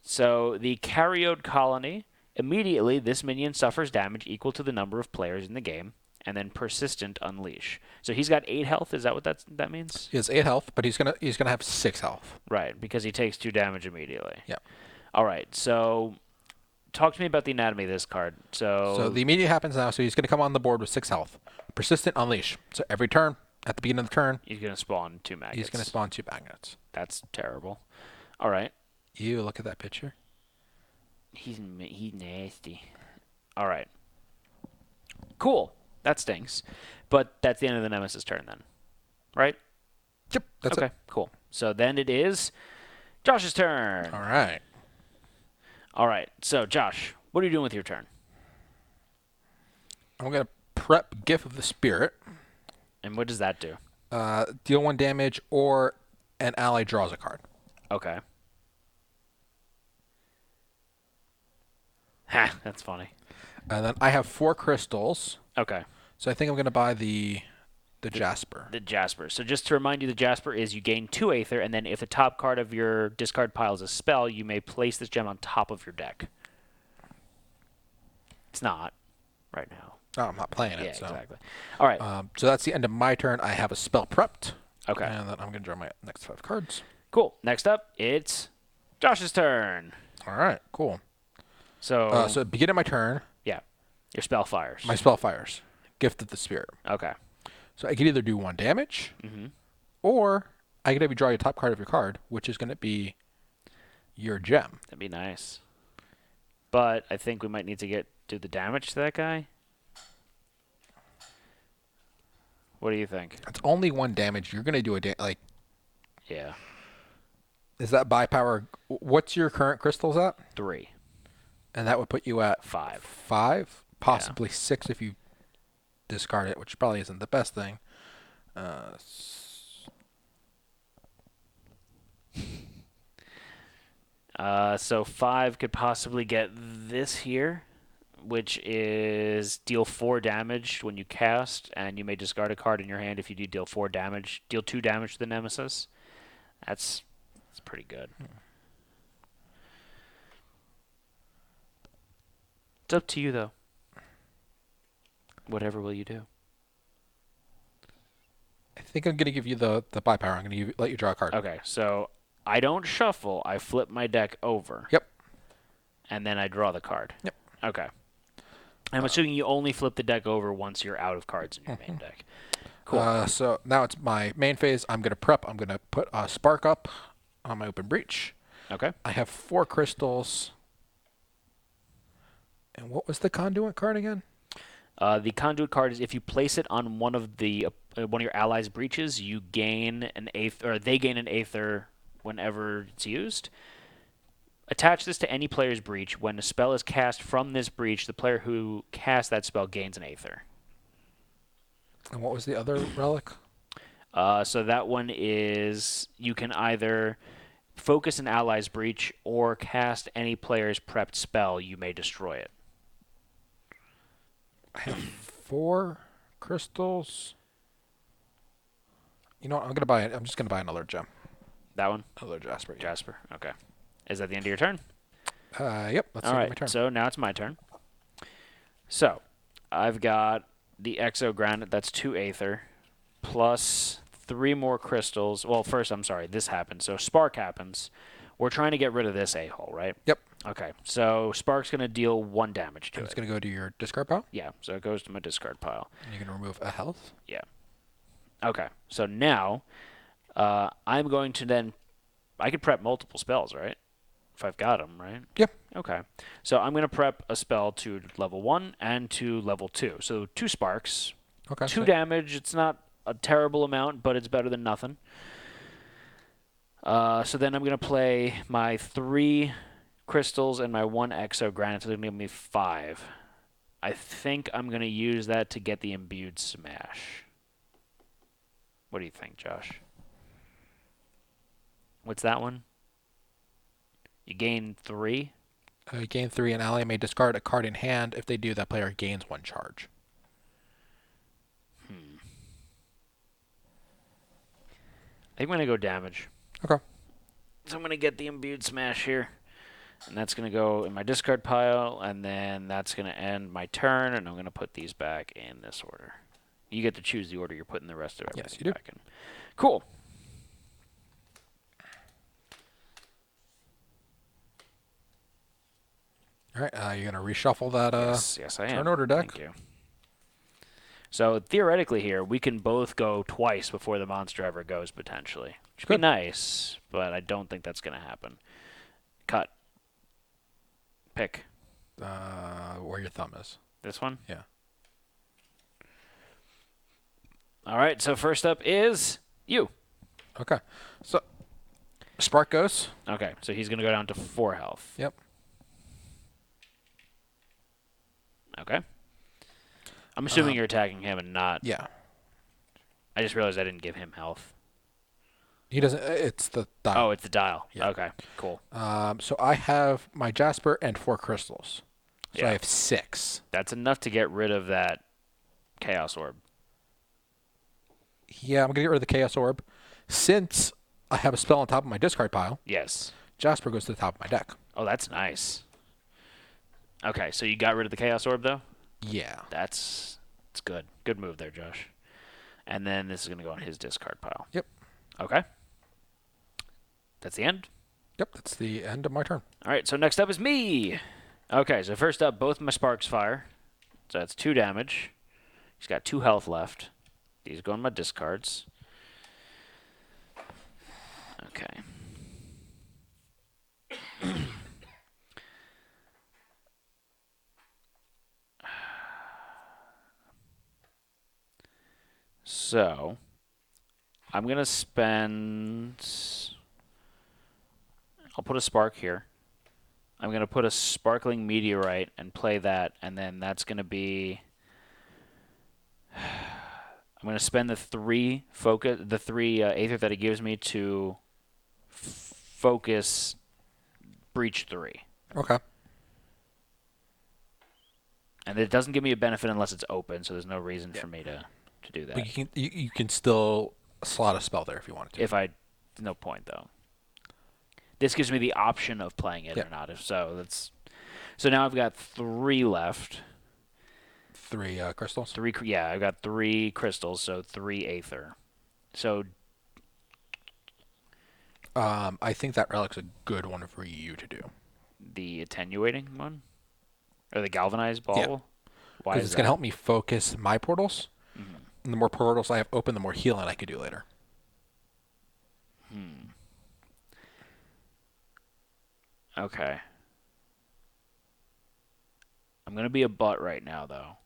So the Cariode Colony, immediately this minion suffers damage equal to the number of players in the game, and then Persistent Unleash. So he's got 8 health. Is that what that means? He has 8 health, but he's gonna have 6 health. Right, because he takes 2 damage immediately. Yeah. All right. So talk to me about the anatomy of this card. So the immediate happens now. So he's gonna come on the board with 6 health. Persistent Unleash. So every turn, at the beginning of the turn, he's gonna spawn 2 magnets. He's gonna spawn 2 magnets. That's terrible. All right. You look at that picture. He's nasty. All right. Cool. That stinks. But that's the end of the Nemesis turn then. Right? Yep. That's okay, it. Cool. So then it is Josh's turn. All right. All right. So, Josh, what are you doing with your turn? I'm going to prep Gift of the Spirit. And what does that do? Deal 1 damage or an ally draws a card. Okay. Ha, that's funny. And then I have 4 crystals. Okay. So I think I'm going to buy the Jasper. The Jasper. So just to remind you, the Jasper is you gain 2 Aether, and then if the top card of your discard pile is a spell, you may place this gem on top of your deck. It's not right now. Oh, I'm not playing it. Yeah, so. exactly. All right. So that's the end of my turn. I have a spell prepped. Okay. And then I'm going to draw my next 5 cards. Cool. Next up, it's Josh's turn. All right. Cool. So, so beginning of my turn. Yeah. Your spell fires. My spell fires. Gift of the Spirit. Okay. So I could either do 1 damage, or I could have you draw your top card of your card, which is going to be your gem. That'd be nice. But I think we might need to do the damage to that guy. What do you think? It's only 1 damage. You're going to do Yeah. Is that by power? What's your current crystals at? 3. And that would put you at 5. 5, possibly 6 if you discard it, which probably isn't the best thing. So 5 could possibly get this here, which is deal 4 damage when you cast, and you may discard a card in your hand if you do deal 4 damage. Deal 2 damage to the Nemesis. That's pretty good. It's up to you, though. Whatever will you do? I think I'm going to give you the buy power. I'm going to let you draw a card. Okay, so I don't shuffle. I flip my deck over. Yep. And then I draw the card. Yep. Okay. I'm assuming you only flip the deck over once you're out of cards in your main deck. Cool. So now it's my main phase. I'm going to prep. I'm going to put a Spark up on my open breach. Okay. I have 4 crystals. And what was the conduit card again? The conduit card is if you place it on one of your allies' breaches, you gain an aether, or they gain an aether whenever it's used. Attach this to any player's breach. When a spell is cast from this breach, the player who casts that spell gains an aether. And what was the other relic? So that one is you can either focus an ally's breach or cast any player's prepped spell. You may destroy it. I have 4 crystals. You know what? I'm just gonna buy another gem. That one? Another Jasper. Yeah. Jasper. Okay. Is that the end of your turn? Yep. That's All right. my turn. So now it's my turn. So I've got the Exo Granite. That's 2 aether plus 3 more crystals. Well, first, I'm sorry. This happens. So Spark happens. We're trying to get rid of this a-hole, right? Yep. Okay. So Spark's going to deal 1 damage to And it. it's gonna go to your discard pile. Yeah. So it goes to my discard pile. And you're gonna remove a health. Yeah. Okay. So now I'm going to then... I could prep multiple spells, right? If I've got them, right? Yep. Okay. So I'm going to prep a spell to level 1 and to level 2. So 2 sparks. Okay. 2 damage. It's not a terrible amount, but it's better than nothing. So then I'm going to play my 3 crystals and my 1 exo granite. So it's going to give me 5. I think I'm going to use that to get the imbued smash. What do you think, Josh? What's that one? You gain 3? You gain 3. An ally may discard a card in hand. If they do, that player gains 1 charge. I think I'm going to go damage. Okay. So I'm going to get the imbued smash here. And that's going to go in my discard pile. And then that's going to end my turn. And I'm going to put these back in this order. You get to choose the order you're putting the rest of everything Yes, you do. back in. Cool. All right. You're gonna reshuffle that. Yes, I am. turn order deck. Thank you. So theoretically here, we can both go twice before the monster ever goes, potentially. Which would be Good. nice, but I don't think that's going to happen. Cut. Pick. Where your thumb is. This one? Yeah. All right, so first up is you. Okay. So Spark goes. Okay, so he's going to go down to 4 health. Yep. Okay. I'm assuming you're attacking him and not... Yeah. I just realized I didn't give him health. He doesn't. It's the dial. Oh, it's the dial. Yeah. Okay, cool. So I have my Jasper and 4 crystals. So Yeah. I have 6. That's enough to get rid of that Chaos Orb. Yeah, I'm gonna get rid of the Chaos Orb. Since I have a spell on top of my discard pile, Yes. Jasper goes to the top of my deck. Oh, that's nice. Okay, so you got rid of the Chaos Orb, though? Yeah. It's good. Good move there, Josh. And then this is going to go on his discard pile. Yep. Okay. That's the end? Yep. That's the end of my turn. All right, so next up is me. Okay, so first up, both my sparks fire. So that's 2 damage. He's got 2 health left. These go on my discards. Okay. So, I'm going to spend... I'll put a spark here. I'm going to put a sparkling meteorite and play that, and then that's going to be... I'm going to spend the 3 aether that it gives me to focus breach 3. Okay. And it doesn't give me a benefit unless it's open, so there's no reason for me to do that. But you can still slot a spell there if you wanted to. No point though. This gives me the option of playing it Yep. or not. If so, so now I've got 3 left. 3 crystals. I've got 3 crystals, so 3 aether. So I think that relic's a good one for you to do. the attenuating one, or the galvanized ball. Yeah. Why Because is it's that? going to help me focus my portals. Mm-hmm. And the more portals I have open, the more healing I can do later. Okay. I'm going to be a butt right now, though.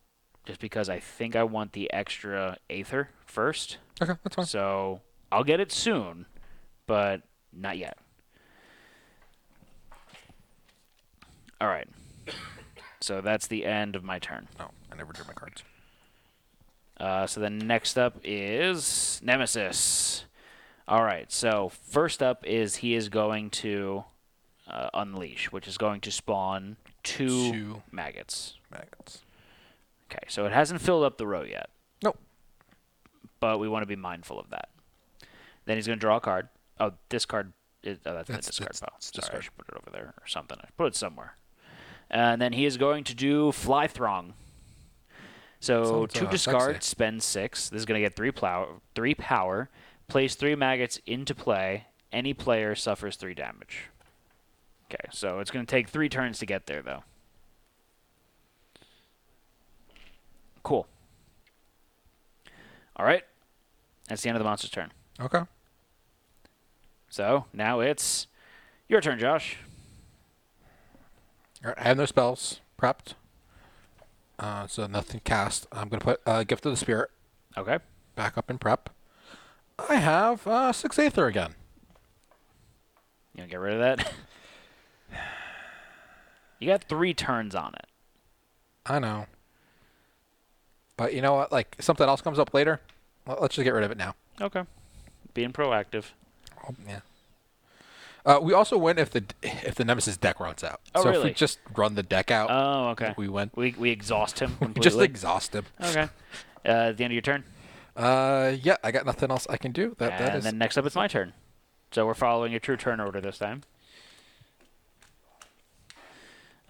Just because I think I want the extra Aether first. Okay, that's fine. So I'll get it soon, but not yet. All right. So that's the end of my turn. No, I never drew my cards. So then next up is Nemesis. All right. So first up is he is going to unleash, which is going to spawn two maggots. Okay. So it hasn't filled up the row yet. Nope. But we want to be mindful of that. Then he's going to draw a card. Oh, this card. That's the discard pile. Sorry, I should put it over there or something. I put it somewhere. And then he is going to do Fly Throng. So Sounds, 2 discard, sexy. spend 6. This is going to get 3 power. Place 3 maggots into play. Any player suffers 3 damage. Okay, so it's going to take 3 turns to get there, though. Cool. All right. That's the end of the monster's turn. Okay. So now it's your turn, Josh. All right, I have no spells prepped. So nothing cast. I'm going to put Gift of the Spirit Okay. back up in prep. I have 6 Aether again. You want to get rid of that? You got 3 turns on it. I know. But you know what? Like, something else comes up later. Let's just get rid of it now. Okay. Being proactive. Oh, yeah. We also win if the Nemesis deck runs out. Oh, so if really? we just run the deck out, Oh, okay. we win. We exhaust him completely. Just exhaust him. Okay. At the end of your turn. Yeah, I got nothing else I can do. That And is. then next up it's my turn. So we're following a true turn order this time.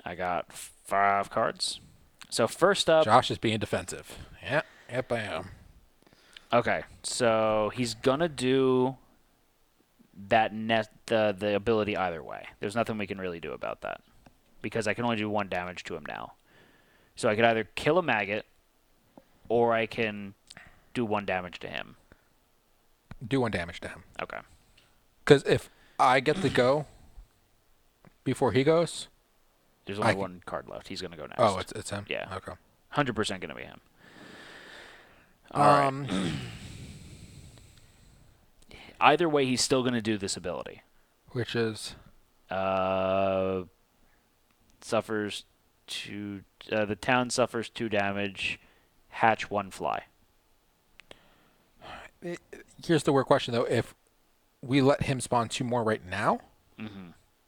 I got 5 cards. So first up... Josh is being defensive. Yeah, yep, I am. Okay, so he's going to do that the ability either way. There's nothing we can really do about that. Because I can only do 1 damage to him now. So I could either kill a maggot, or I can do 1 damage to him. Do 1 damage to him. Okay. Because if I get to go before he goes... There's only 1 card left. He's going to go next. Oh, it's him? Yeah. Okay. 100% going to be him. All right. Either way, he's still going to do this ability. Which is? Suffers 2... the town suffers 2 damage. Hatch 1 fly. Here's the weird question, though. If we let him spawn 2 more right now,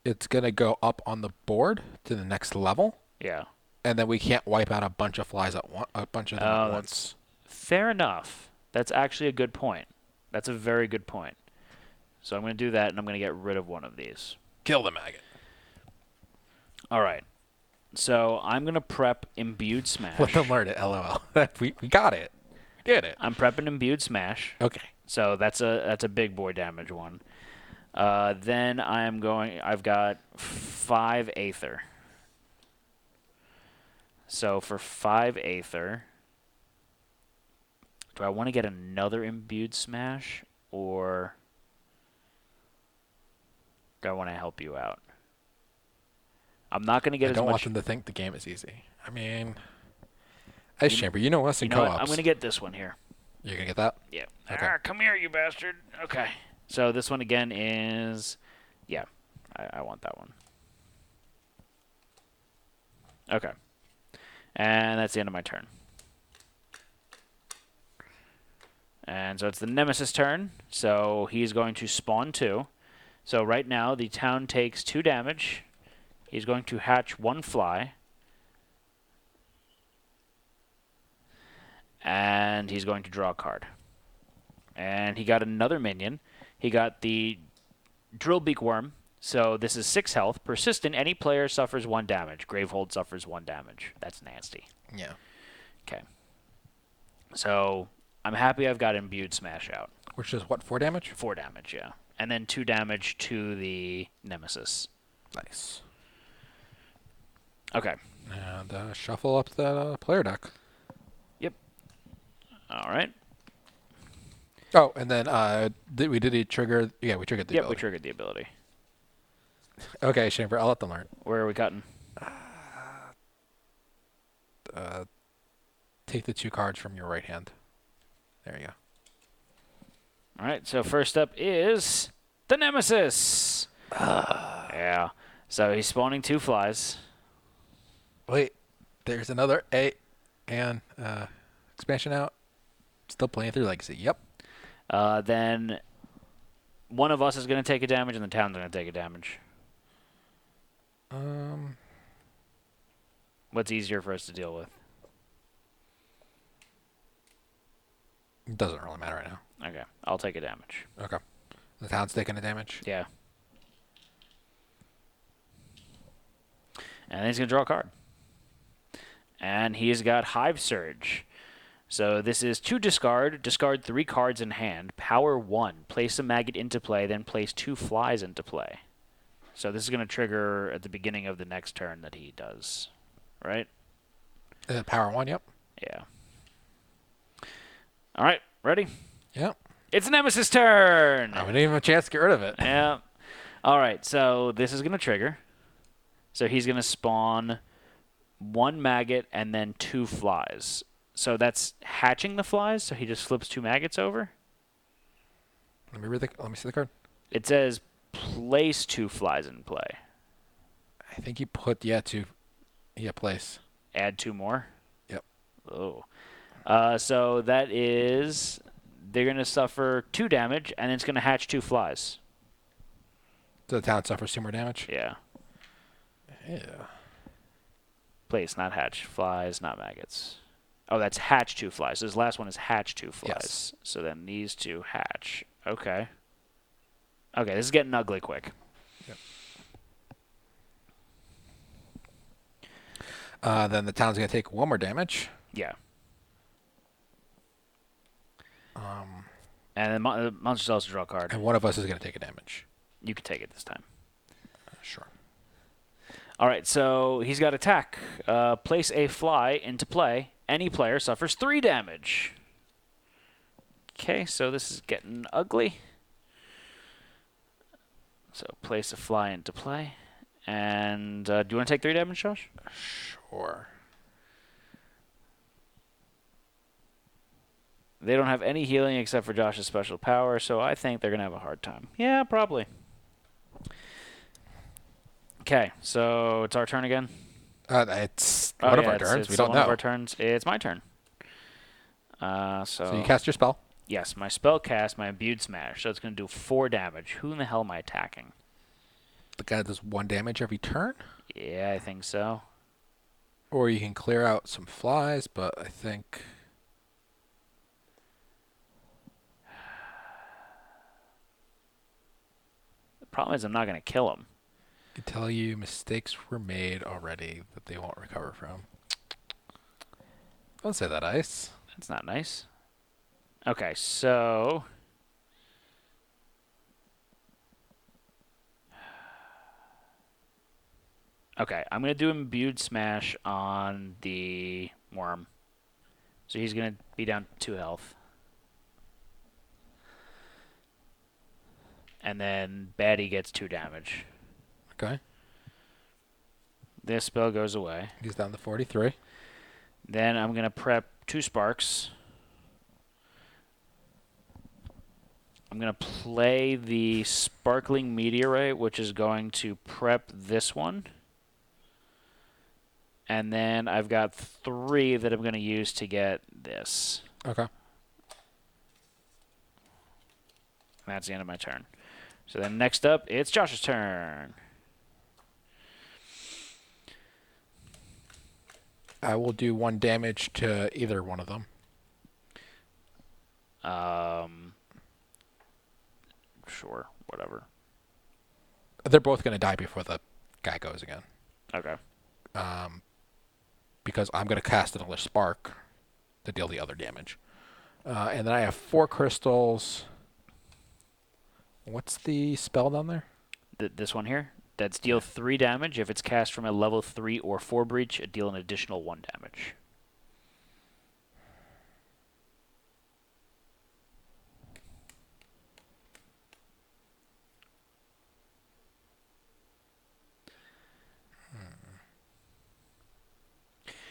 it's going to go up on the board to the next level. Yeah. And then we can't wipe out a bunch of flies at once. A bunch of them at once. Fair enough. That's actually a good point. That's a very good point. So I'm going to do that, and I'm going to get rid of one of these. Kill the maggot. All right. So I'm going to prep Imbued Smash. Let them learn it, LOL. we got it. We did it. I'm prepping Imbued Smash. Okay. So that's a big boy damage one. Then I've got 5 Aether. So for 5 Aether, do I want to get another Imbued Smash, or do I want to help you out? I'm not going to get as much. I don't want them to think the game is easy. I mean, Ice Chamber, you know us in co-ops. I'm going to get this one here. You're going to get that? Yeah. Okay. Come here, you bastard. Okay. So this one again is, yeah, I want that one. Okay. And that's the end of my turn. And so it's the Nemesis turn. So he's going to spawn 2. So right now the town takes 2 damage. He's going to hatch 1 fly. And he's going to draw a card. And he got another minion. He got the Drillbeak Worm. So this is 6 health. Persistent, any player suffers 1 damage. Gravehold suffers 1 damage. That's nasty. Yeah. Okay. So I'm happy I've got Imbued Smash out. Which is what, 4 damage? 4 damage, yeah. And then 2 damage to the Nemesis. Nice. Okay. And shuffle up the player deck. Yep. All right. Oh, and then we trigger? Yeah, we triggered the ability. We triggered the ability. Okay, Chamber, I'll let them learn. Where are we cutting? take the 2 cards from your right hand. There you go. All right, so first up is the Nemesis. Yeah. So he's spawning 2 flies. Wait, there's another Aeon expansion out. Still playing through Legacy. Yep. Then one of us is going to take a damage, and the town's going to take a damage. What's easier for us to deal with? It doesn't really matter right now. Okay, I'll take a damage. Okay. The town's taking a damage. Yeah. And then he's going to draw a card. And he's got Hive Surge. So this is 2 discard. Discard 3 cards in hand. Power 1. Place a maggot into play, then place 2 flies into play. So this is going to trigger at the beginning of the next turn that he does. Right? Power 1, yep. Yeah. All right, ready? Yep. It's Nemesis' turn! We didn't even have a chance to get rid of it. Yeah. All right, so this is going to trigger. So he's going to spawn 1 maggot and then 2 flies. So that's hatching the flies, so he just flips 2 maggots over. Let me see the card. It says place 2 flies in play. I think you put, place. Add 2 more? Yep. Oh. So that is, they're going to suffer 2 damage, and it's going to hatch 2 flies. So the town suffers 2 more damage? Yeah. Yeah. Place, not hatch. Flies, not maggots. Oh, that's hatch 2 flies. So this last one is hatch 2 flies. Yes. So then these 2 hatch. Okay. Okay, this is getting ugly quick. Yep. Then the town's going to take 1 more damage. Yeah. And then the monster's also draw a card. And one of us is going to take a damage. You can take it this time. Sure. All right, so he's got attack. Place a fly into play. Any player suffers 3 damage. Okay, so this is getting ugly. So place a fly into play. And do you want to take 3 damage, Josh? Sure. They don't have any healing except for Josh's special power, so I think they're going to have a hard time. Yeah, probably. Okay, so it's our turn again? It's one of our turns. We don't know. One of our turns. It's my turn. So you cast your spell? Yes, my spell cast, my imbued smash, so it's going to do 4 damage. Who in the hell am I attacking? The guy does 1 damage every turn? Yeah, I think so. Or you can clear out some flies, but I think... The problem is I'm not going to kill him. I can tell you mistakes were made already that they won't recover from. Don't say that, Ice. That's not nice. Okay, so... Okay, I'm going to do imbued smash on the worm. So he's going to be down 2 health. And then Baddie gets 2 damage. Okay. This spell goes away. He's down to 43. Then I'm going to prep 2 sparks. I'm going to play the Sparkling Meteorite, which is going to prep this one. And then I've got 3 that I'm going to use to get this. Okay. And that's the end of my turn. So then next up, it's Josh's turn. I will do 1 damage to either one of them. Sure, whatever. They're both going to die before the guy goes again. Okay. Because I'm going to cast another spark to deal the other damage. And then I have 4 crystals. What's the spell down there? This one here? That's deal 3 damage. If it's cast from a level 3 or 4 breach, deal an additional 1 damage.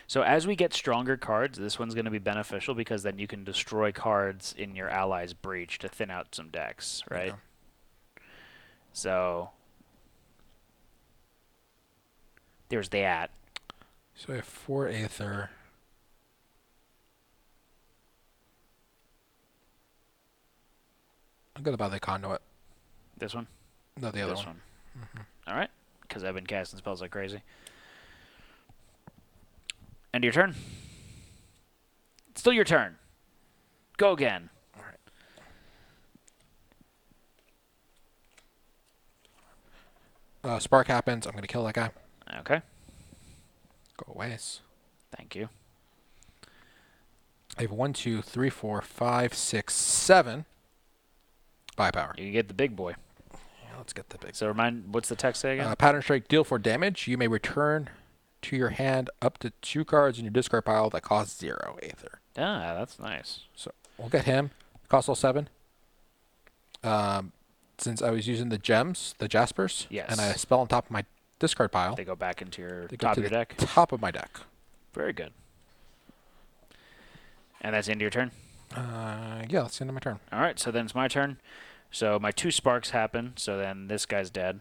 So as we get stronger cards, this one's going to be beneficial because then you can destroy cards in your ally's breach to thin out some decks, right? Yeah. So there's that. So I have 4 Aether. I'm gonna buy the Conduit. This one? No, the other This one. one. All right, because I've been casting spells like crazy. End of your turn. It's still your turn. Go again. All right. Spark happens. I'm gonna kill that guy. Okay. Go away. Thank you. I have 1, 2, 3, 4, 5, 6, 7 firepower. You can get the big boy. Yeah, let's get the big. So what's the text say again? Pattern Strike, deal 4 damage. You may return to your hand up to 2 cards in your discard pile that cost 0 Aether. Ah, that's nice. So we'll get him. Cost all 7. Since I was using the gems, the Jaspers, Yes. and I spell on top of my discard pile, They go back into your they go top to of your the deck. top of my deck. Very good. And that's the end of your turn? Yeah, that's the end of my turn. All right, so then it's my turn. So my 2 sparks happen, so then this guy's dead.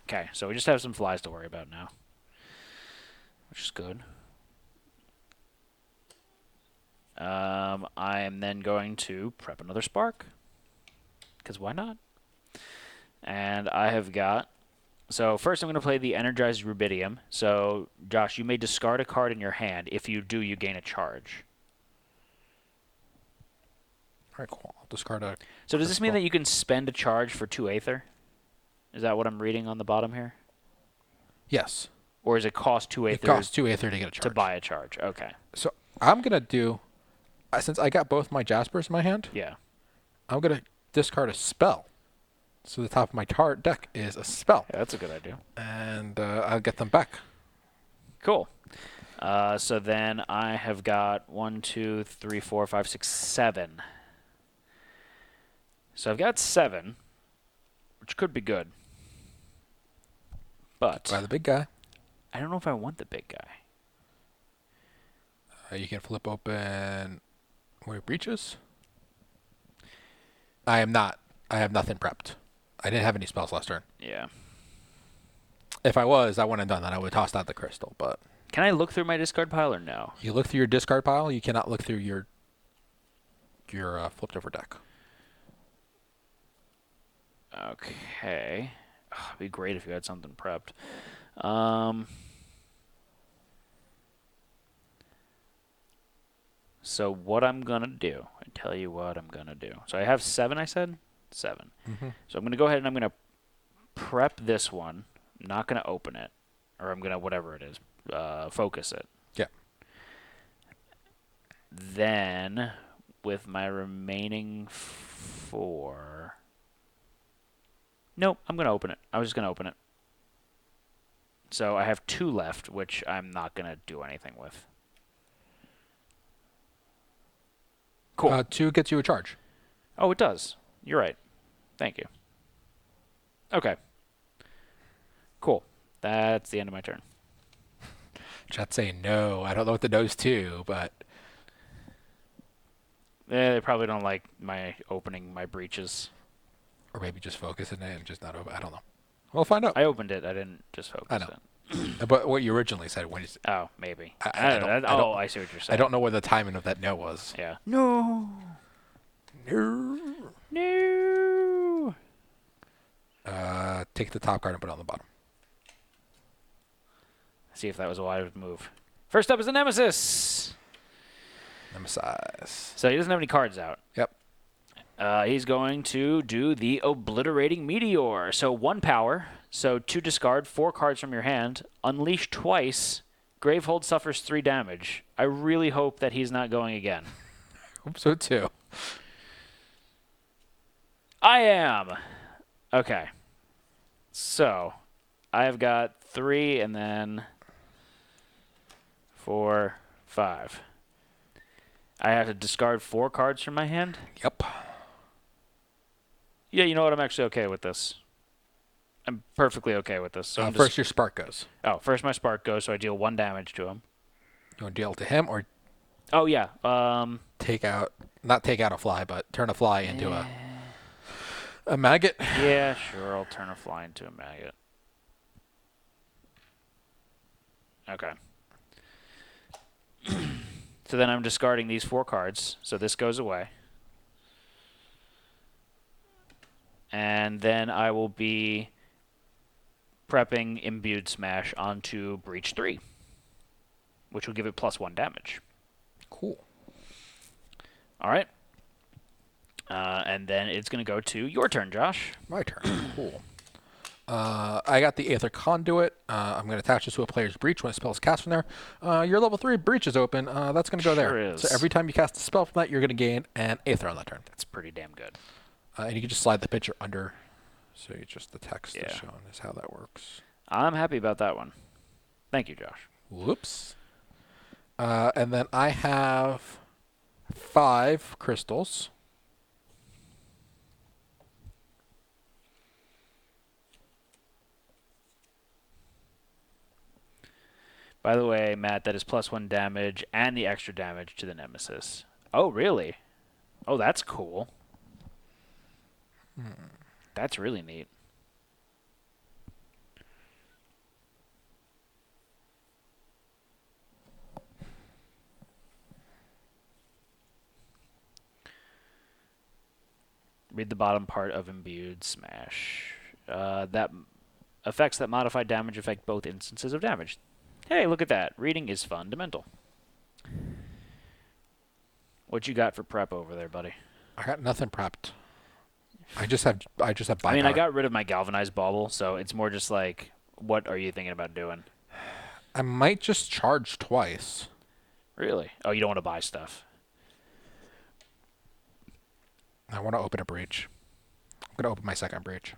Okay, so we just have some flies to worry about now, which is good. I am then going to prep another spark, because why not? And I have got... So first I'm going to play the Energized Rubidium. So, Josh, you may discard a card in your hand. If you do, you gain a charge. All right, cool. I'll discard a... So does this mean that you can spend a charge for 2 Aether? Is that what I'm reading on the bottom here? Yes. Or is it cost 2 Aether It costs 2 Aether to get a charge. to buy a charge? Okay. So I'm going to do... since I got both my Jaspers in my hand, Yeah. I'm going to discard a spell. So the top of my deck is a spell. Yeah, that's a good idea. And I'll get them back. Cool. So then I have got 1, 2, 3, 4, 5, 6, 7. So I've got 7, which could be good. But Buy the big guy. I don't know if I want the big guy. You can flip open Warrior Breaches. I am not. I have nothing prepped. I didn't have any spells last turn. Yeah. If I was, I wouldn't have done that. I would have tossed out the crystal. But Can I look through my discard pile or no? you look through your discard pile. You cannot look through your flipped over deck. Okay. Oh, it'd be great if you had something prepped. So what I'm going to do, I tell you what I'm going to do. So I have 7, I said? 7. Mm-hmm. So I'm going to go ahead and I'm going to prep this one. I'm not going to open it. Or I'm going to, whatever it is, focus it. Yeah. Then, with my remaining 4... Nope, I'm going to open it. I was just going to open it. So I have 2 left, which I'm not going to do anything with. Cool. 2 gets you a charge. Oh, it does. You're right. Thank you. Okay. Cool. That's the end of my turn. Chat's saying no. I don't know what the no's to, but... They probably don't like my opening my breaches. Or maybe just focus in it and just not open. I don't know. We'll find out. I opened it. I didn't just focus I know. it. But what you originally said when you... Oh, maybe. I don't- I see what you're saying. I don't know where the timing of that no was. Yeah. No. No. Take the top card and put it on the bottom. See if that was a wise move. First up is the Nemesis. Nemesis. So he doesn't have any cards out. Yep. He's going to do the Obliterating Meteor. So 1 power. So 2 discard, 4 cards from your hand. Unleash twice. Gravehold suffers 3 damage. I really hope that he's not going again. Hope so too. I am. Okay. So I've got 3 and then 4, 5. I have to discard 4 cards from my hand? Yep. Yeah, you know what? I'm actually okay with this. I'm perfectly okay with this. So First, your spark goes. first my spark goes, so I deal 1 damage to him. You want to deal to him or Oh yeah. not take out a fly, but turn a fly into a maggot? Yeah, sure. I'll turn a fly into a maggot. Okay. So then I'm discarding these 4 cards. So this goes away. And then I will be prepping Imbued Smash onto Breach 3, which will give it +1 damage. Cool. All right. And then it's going to go to your turn, Josh. My turn. Cool. I got the Aether Conduit. I'm going to attach this to a player's breach when a spell is cast from there. Your level 3 breach is open. That's going to go there. Is. So every time you cast a spell from that, you're going to gain an Aether on that turn. That's pretty damn good. And you can just slide the picture under. So you just the text is Yeah. shown is how that works. I'm happy about that one. Thank you, Josh. Whoops. And then I have 5 crystals. By the way, Matt, that is +1 damage and the extra damage to the Nemesis. Oh, really? Oh, that's cool. That's really neat. Read the bottom part of Imbued Smash. That effects that modify damage affect both instances of damage. Hey, look at that. Reading is fundamental. What you got for prep over there, buddy? I got nothing prepped. I just have biopower. I mean, I got rid of my galvanized bauble, so it's more just like, what are you thinking about doing? I might just charge twice. Really? Oh, you don't want to buy stuff. I want to open a breach. I'm going to open my second breach.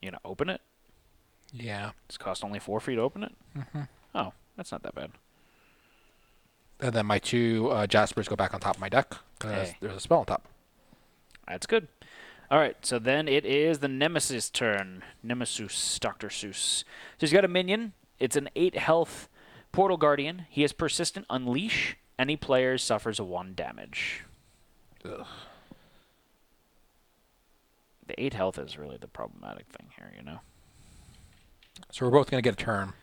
You gonna open it? Yeah. It's cost only 4 for you to open it? Mm-hmm. Oh, that's not that bad. And then my 2 Jaspers go back on top of my deck because there's a spell on top. That's good. All right, so then it is the Nemesis turn. Nemesis, Dr. Seuss. So he's got a minion. It's an 8 health Portal Guardian. He has Persistent Unleash. Any player suffers a 1 damage. Ugh. The 8 health is really the problematic thing here, you know? So we're both going to get a turn.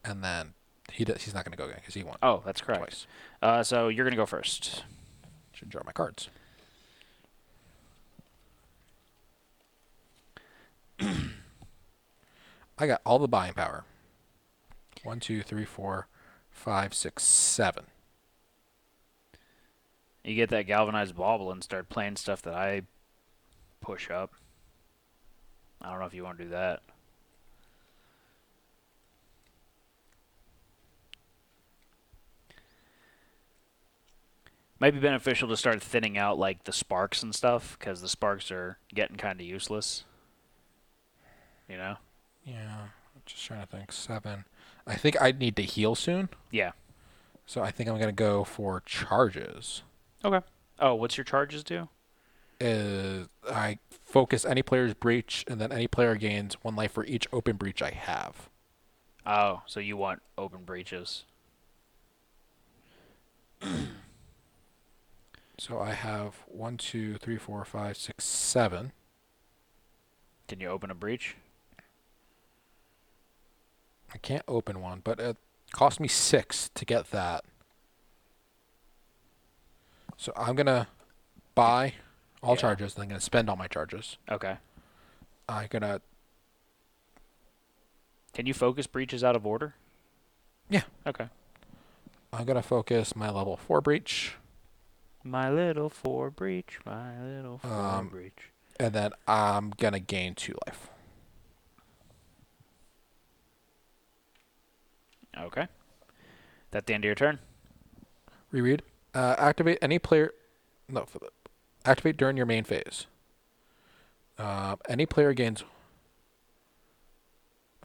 And then he's not going to go again because he won. Oh, that's correct. Twice. So you're going to go first. Should draw my cards. I got all the buying power. 1, 2, 3, 4, 5, 6, 7. You get that galvanized bauble and start playing stuff that I push up. I don't know if you want to do that. Might be beneficial to start thinning out like the sparks and stuff, because the sparks are getting kind of useless. You know? Yeah. Just trying to think. 7. I think I need to heal soon. Yeah. So I think I'm going to go for charges. Okay. Oh, what's your charges do? I focus any player's breach, and then any player gains 1 life for each open breach I have. Oh, so you want open breaches. So I have 1, 2, 3, 4, 5, 6, 7. Can you open a breach? I can't open one, but it cost me 6 to get that. So I'm going to buy all charges, then I'm going to spend all my charges. Okay. I'm going to... Can you focus breaches out of order? Yeah. Okay. I'm going to focus my level 4 breach. My little 4 breach, my little 4 breach. And then I'm going to gain 2 life. Okay. That's the end of your turn? Reread. Activate any player... No, activate during your main phase. Any player gains...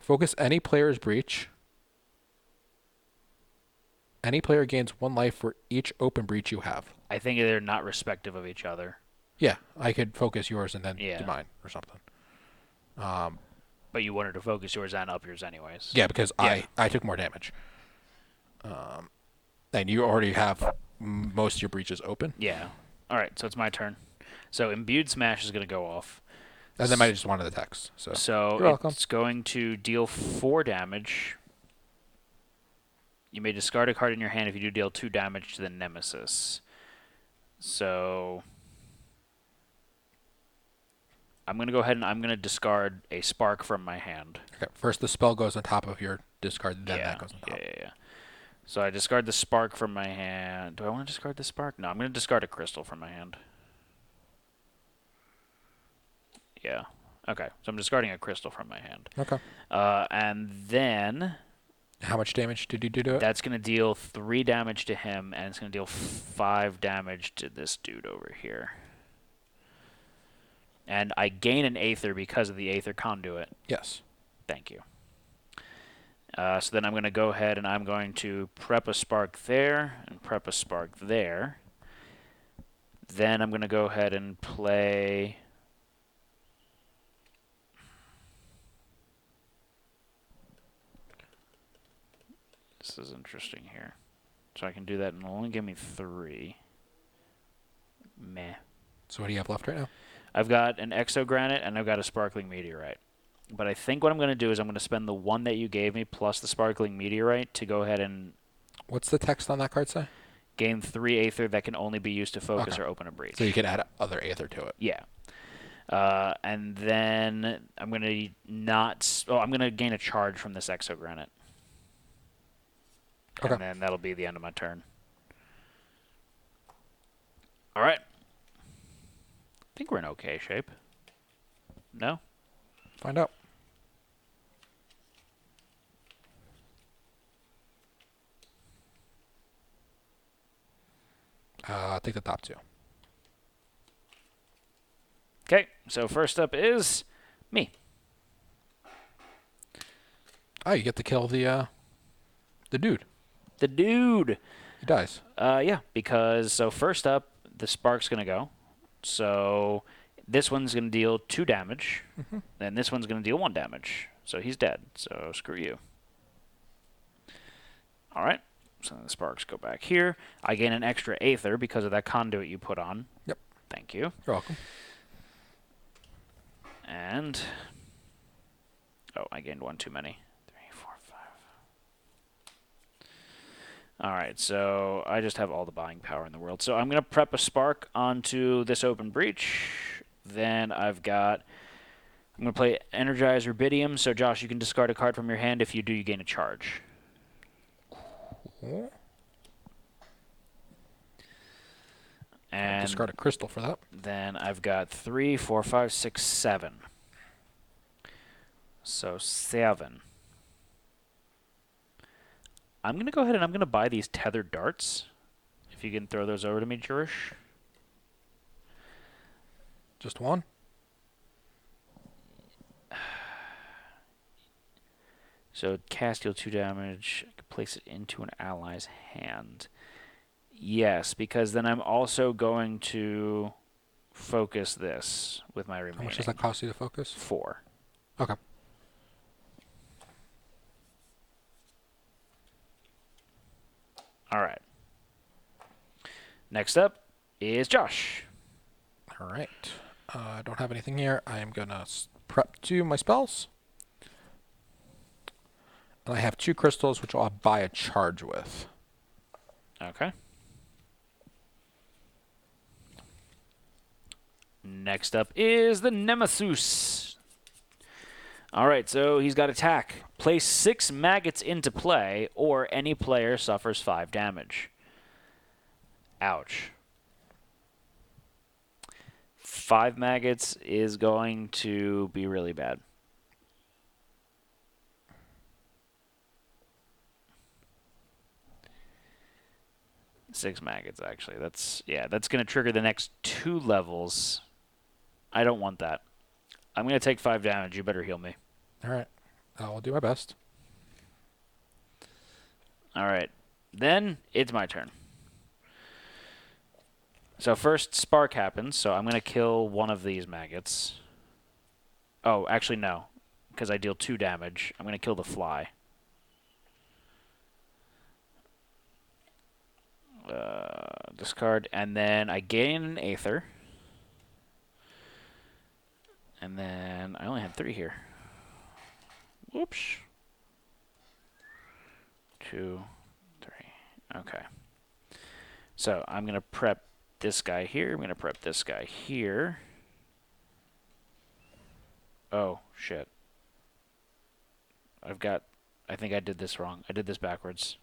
Focus any player's breach. Any player gains 1 life for each open breach you have. I think they're not respective of each other. Yeah, I could focus yours and then Yeah. do mine or something. But you wanted to focus yours and up yours anyways. Yeah, because Yeah. I took more damage. And you already have most of your breaches open. Yeah. All right, so it's my turn. So Imbued Smash is going to go off. And then I just wanted the text. So you're welcome. It's going to deal 4 damage. You may discard a card in your hand if you do deal 2 damage to the Nemesis. So I'm going to go ahead and I'm going to discard a Spark from my hand. Okay. First, the spell goes on top of your discard, then that goes on top. Yeah. So I discard the Spark from my hand. Do I want to discard the Spark? No, I'm going to discard a Crystal from my hand. Yeah. Okay, so I'm discarding a Crystal from my hand. Okay. And then How much damage did you do to it? that's going to deal 3 damage to him, and it's going to deal 5 damage to this dude over here. And I gain an Aether because of the Aether Conduit. Yes. Thank you. So then I'm going to go ahead and I'm going to prep a Spark there and prep a Spark there. Then I'm going to go ahead and play... This is interesting here. So I can do that and it'll only give me 3. Meh. So what do you have left right now? I've got an Exogranite and I've got a Sparkling Meteorite. But I think what I'm going to do is I'm going to spend the 1 that you gave me plus the Sparkling Meteorite to go ahead and... What's the text on that card say? Gain 3 Aether that can only be used to focus Okay. or open a breach. So you can add other Aether to it. Yeah. And then I'm going to I'm going to gain a charge from this Exogranite. Okay. And then that'll be the end of my turn. All right. I think we're in okay shape. No? Find out. Take the top 2. Okay, so first up is me. Oh, you get to kill the dude. The dude. He dies. Yeah, because so first up, the Spark's going to go. So this one's going to deal 2 damage. Mm-hmm. And this one's going to deal 1 damage. So he's dead. So screw you. All right. So the Sparks go back here. I gain an extra Aether because of that conduit you put on. Yep. Thank you. You're welcome. And... Oh, I gained 1 too many. 3, 4, 5. All right, so I just have all the buying power in the world. So I'm going to prep a Spark onto this open breach. Then I'm going to play Energize Rubidium. So, Josh, you can discard a card from your hand. If you do, you gain a charge. And discard a crystal for that. then I've got 3, 4, 5, 6, 7. So 7. I'm going to go ahead and I'm going to buy these tethered darts. If you can throw those over to me, Jurish. Just 1? So cast deal 2 damage. I can place it into an ally's hand. Yes, because then I'm also going to focus this with my remaining. How much does that cost you to focus? 4. Okay. All right. Next up is Josh. All right. I don't have anything here. I am going to prep 2 my spells. And I have 2 crystals, which I'll buy a charge with. Okay. Next up is the Nemesis. All right, so he's got attack. Place 6 maggots into play, or any player suffers 5 damage. Ouch. 5 maggots is going to be really bad. Six maggots, actually. That's going to trigger the next 2 levels. I don't want that. I'm going to take 5 damage. You better heal me. All right. I'll do my best. All right. Then it's my turn. So first spark happens, so I'm going to kill one of these maggots. Oh, actually no, because I deal 2 damage. I'm going to kill the fly. Discard, and then I gain an Aether. And then I only had 3 here. Whoops. 2, 3. Okay. So I'm going to prep this guy here. I'm going to prep this guy here. Oh, shit. I think I did this wrong. I did this backwards.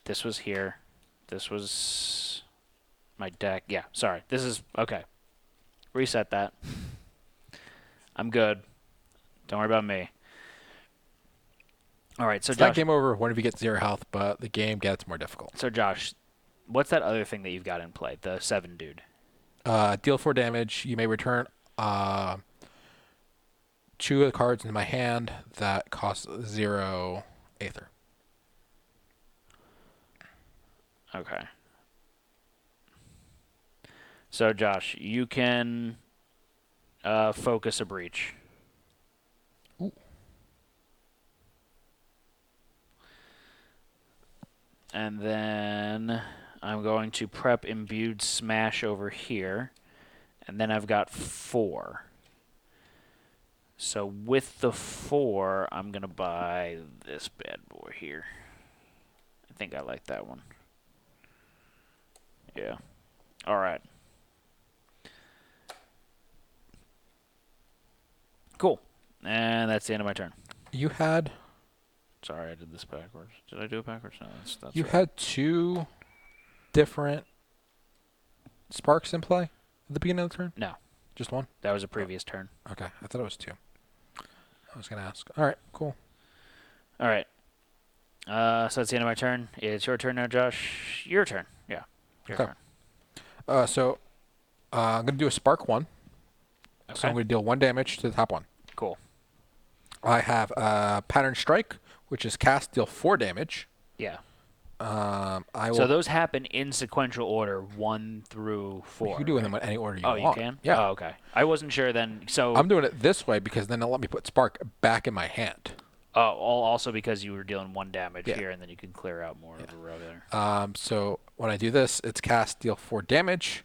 This was here. This was my deck. Yeah, sorry. This is, okay. Reset that. I'm good. Don't worry about me. All right, so It's Josh. not game over when you get 0 health, but the game gets more difficult. So Josh, what's that other thing that you've got in play? The 7 dude. Deal 4 damage. You may return 2 of the cards into my hand that cost 0 Aether. Okay. So Josh, you can focus a breach. Ooh. And then I'm going to prep Imbued Smash over here. And then I've got 4. So with the 4, I'm going to buy this bad boy here. I think I like that one. Yeah. All right. Cool. And that's the end of my turn. You had Sorry, I did this backwards. Did I do it backwards? No, that's you right. had 2 different sparks in play at the beginning of the turn? No, Just 1? that was a previous turn. Okay, I thought it was 2. I was going to ask. All right, cool. All right. So that's the end of my turn. It's your turn now, Josh. Your turn. Yeah. Your Okay. turn. So I'm going to do a spark 1. Okay. So I'm going to deal 1 damage to the top one. Cool. I have Pattern Strike, which is cast, deal 4 damage. Yeah. I will. So those happen in sequential order, 1 through 4. You can do them in any order you Oh, want. you can? Yeah. Oh, okay. I wasn't sure then. So I'm doing it this way because then it'll let me put Spark back in my hand. also because you were dealing 1 damage Yeah. here, and then you can clear out more of the row there. So when I do this, it's cast, deal 4 damage.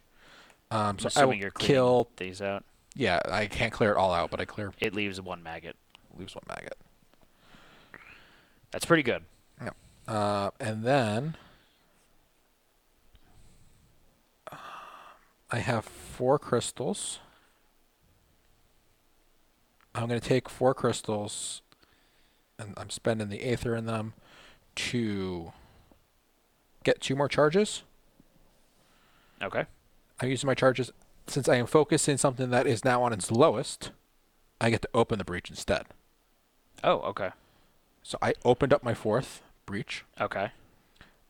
So I will Assuming you're clearing kill. these out. Yeah, I can't clear it all out, but I clear. It leaves 1 maggot. Leaves 1 maggot. That's pretty good. Yeah. And then I have 4 crystals. I'm going to take 4 crystals, and I'm spending the Aether in them to get 2 more charges. Okay. I'm using my charges. Since I am focusing something that is now on its lowest, I get to open the breach instead. Oh, okay. So I opened up my 4th breach, Okay.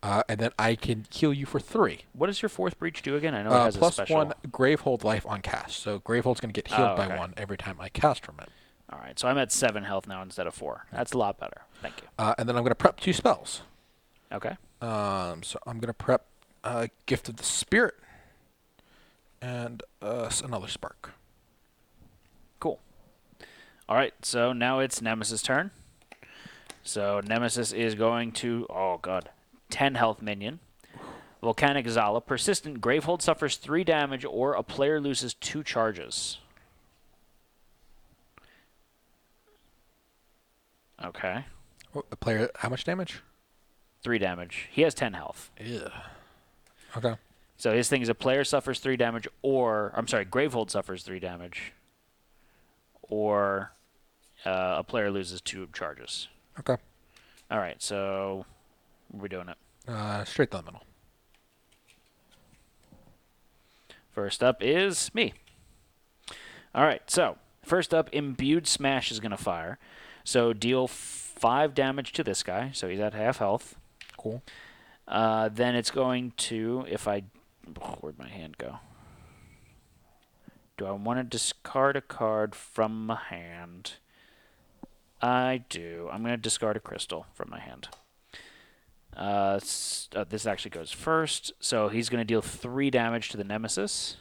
and then I can heal you for 3. What does your 4th breach do again? I know it has Plus a special. 1 Gravehold life on cast. So Gravehold's going to get healed by 1 every time I cast from it. All right, so I'm at 7 health now instead of 4. That's a lot better. Thank you. And then I'm going to prep 2 spells. Okay. So I'm going to prep Gift of the Spirit and another Spark. Cool. All right, so now it's Nemesis' turn. So Nemesis is going to, 10 health minion. Volcanic Zala. Persistent. Gravehold suffers 3 damage or a player loses 2 charges. Okay. The player, how much damage? 3 damage. He has 10 health. Yeah. Okay. So his thing is a player suffers 3 damage Gravehold suffers 3 damage. Or a player loses 2 charges. Okay. All right, so we're doing it. Straight down the middle. First up is me. All right, so first up, Imbued Smash is going to fire. So deal 5 damage to this guy, so he's at half health. Cool. Then it's going to, where'd my hand go? Do I want to discard a card from my hand? I do. I'm going to discard a crystal from my hand. This actually goes first. So he's going to deal 3 damage to the Nemesis.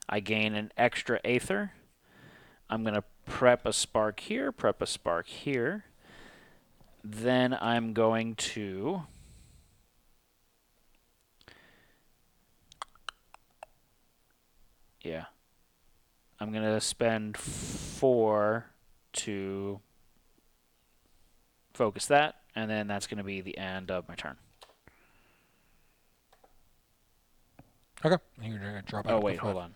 I gain an extra Aether. I'm going to prep a Spark here, prep a Spark here. Then I'm going to... Yeah. I'm going to spend 4 to focus that, and then that's going to be the end of my turn. Okay. You're going to drop out. Oh, wait, hold on.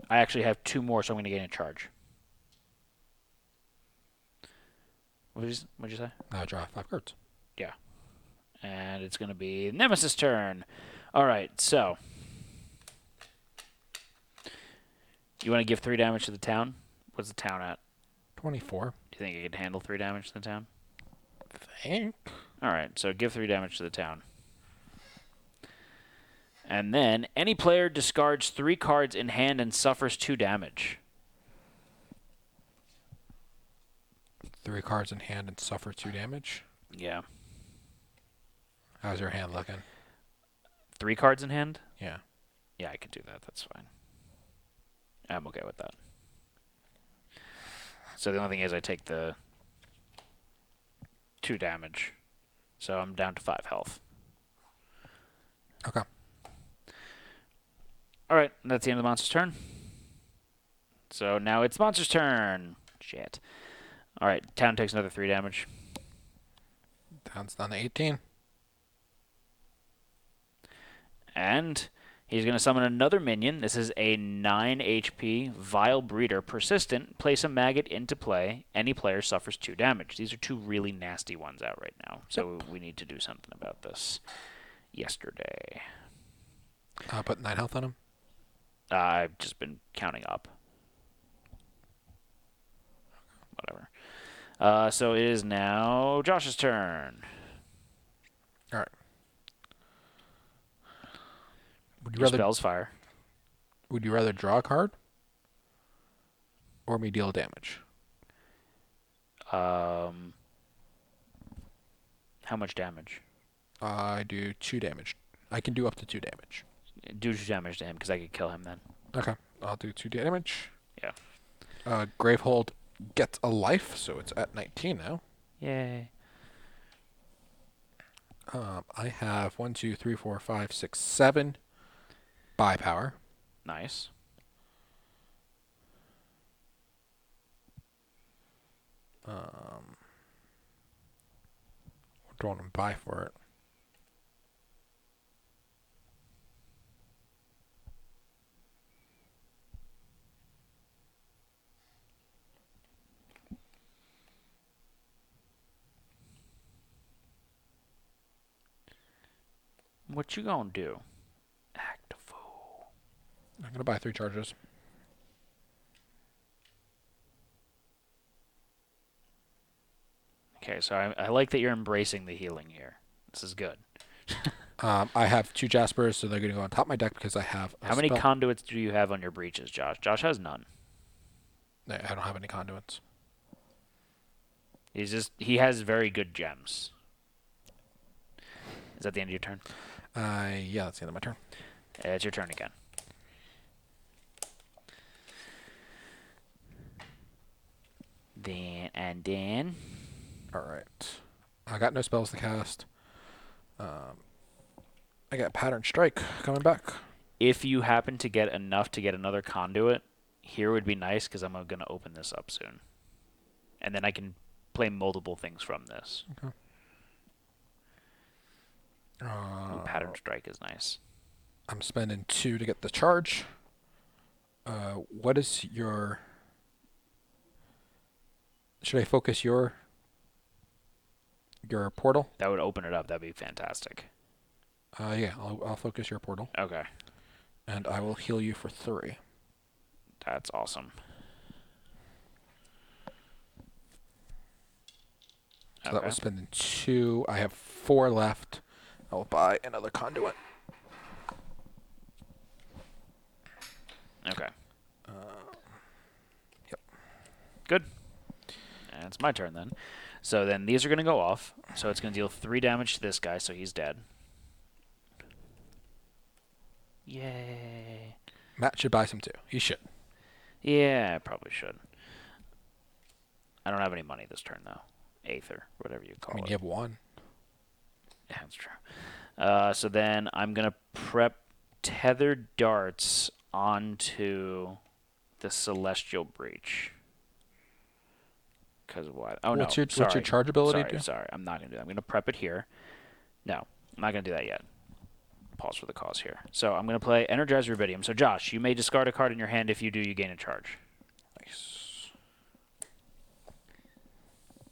I actually have 2 more, so I'm going to gain a charge. What'd you say? Draw 5 cards. Yeah. And it's going to be Nemesis' turn. All right, so... You want to give 3 damage to the town? What's the town at? 24. Do you think it can handle 3 damage to the town? Think. All right, so give 3 damage to the town. And then, any player discards 3 cards in hand and suffers 2 damage. 3 cards in hand and suffer 2 damage? Yeah. How's your hand looking? 3 cards in hand? Yeah. Yeah, I can do that. That's fine. I'm okay with that. So the only thing is I take the 2 damage. So I'm down to 5 health. Okay. All right, that's the end of the monster's turn. So now it's monster's turn. Shit. All right, town takes another 3 damage. Town's down to 18. And he's going to summon another minion. This is a 9 HP Vile Breeder. Persistent. Place a maggot into play. Any player suffers 2 damage. These are 2 really nasty ones out right now. So we need to do something about this. Yesterday. Put 9 health on him. I've just been counting up. Whatever. So it is now Josh's turn. All right. Your spells fire. Would you rather draw a card or me deal damage? How much damage? I do 2 damage. I can do up to 2 damage. Do 2 damage to him, because I could kill him then. Okay. I'll do 2 damage. Yeah. Gravehold gets a life, so it's at 19 now. Yay. I have 1, 2, 3, 4, 5, 6, 7 buy power. Nice. Don't want to buy for it. What you gonna do? Act a fool. I'm going to buy 3 charges. Okay, so I like that you're embracing the healing here. This is good. I have 2 Jaspers, so they're going to go on top of my deck because I have a How many spell. conduits do you have on your breaches, Josh? Josh has none. No, I don't have any conduits. He has very good gems. Is that the end of your turn? Yeah, that's the end of my turn. It's your turn again. Then. All right. I got no spells to cast. I got Pattern Strike coming back. If you happen to get enough to get another conduit, here would be nice because I'm going to open this up soon. And then I can play multiple things from this. Okay. Ooh, Pattern Strike is nice. I'm spending 2 to get the charge. What is your... Should I focus your portal? That would open it up. That'd be fantastic. Yeah, I'll focus your portal. Okay. And I will heal you for 3. That's awesome. So that was spending 2. I have 4 left. I'll buy another conduit. Okay. Yep. Good. And it's my turn then. So then these are going to go off. So it's going to deal 3 damage to this guy, so he's dead. Yay. Matt should buy some too. He should. Yeah, I probably should. I don't have any money this turn, though. Aether, whatever you call it. You have 1. Yeah, that's true. So then I'm going to prep tethered darts onto the Celestial Breach. Because why? Oh, what's no. What's your charge ability do? Sorry, I'm not going to do that. I'm going to prep it here. No, I'm not going to do that yet. Pause for the cause here. So I'm going to play Energize Rubidium. So Josh, you may discard a card in your hand. If you do, you gain a charge. Nice.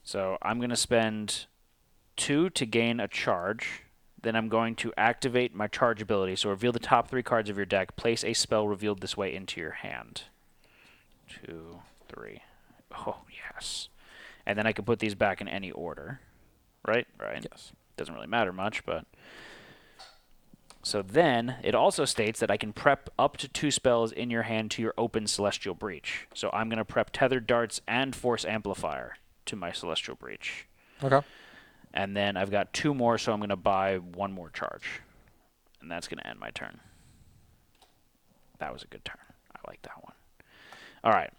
So I'm going to spend 2 to gain a charge. Then I'm going to activate my charge ability. So reveal the top 3 cards of your deck. Place a spell revealed this way into your hand. 2, 3. Oh, yes. And then I can put these back in any order. Right? Right. Yes. Doesn't really matter much, but... So then, it also states that I can prep up to 2 spells in your hand to your open Celestial Breach. So I'm going to prep Tethered Darts and Force Amplifier to my Celestial Breach. Okay. And then I've got 2 more, so I'm going to buy 1 more charge. And that's going to end my turn. That was a good turn. I like that one. All right.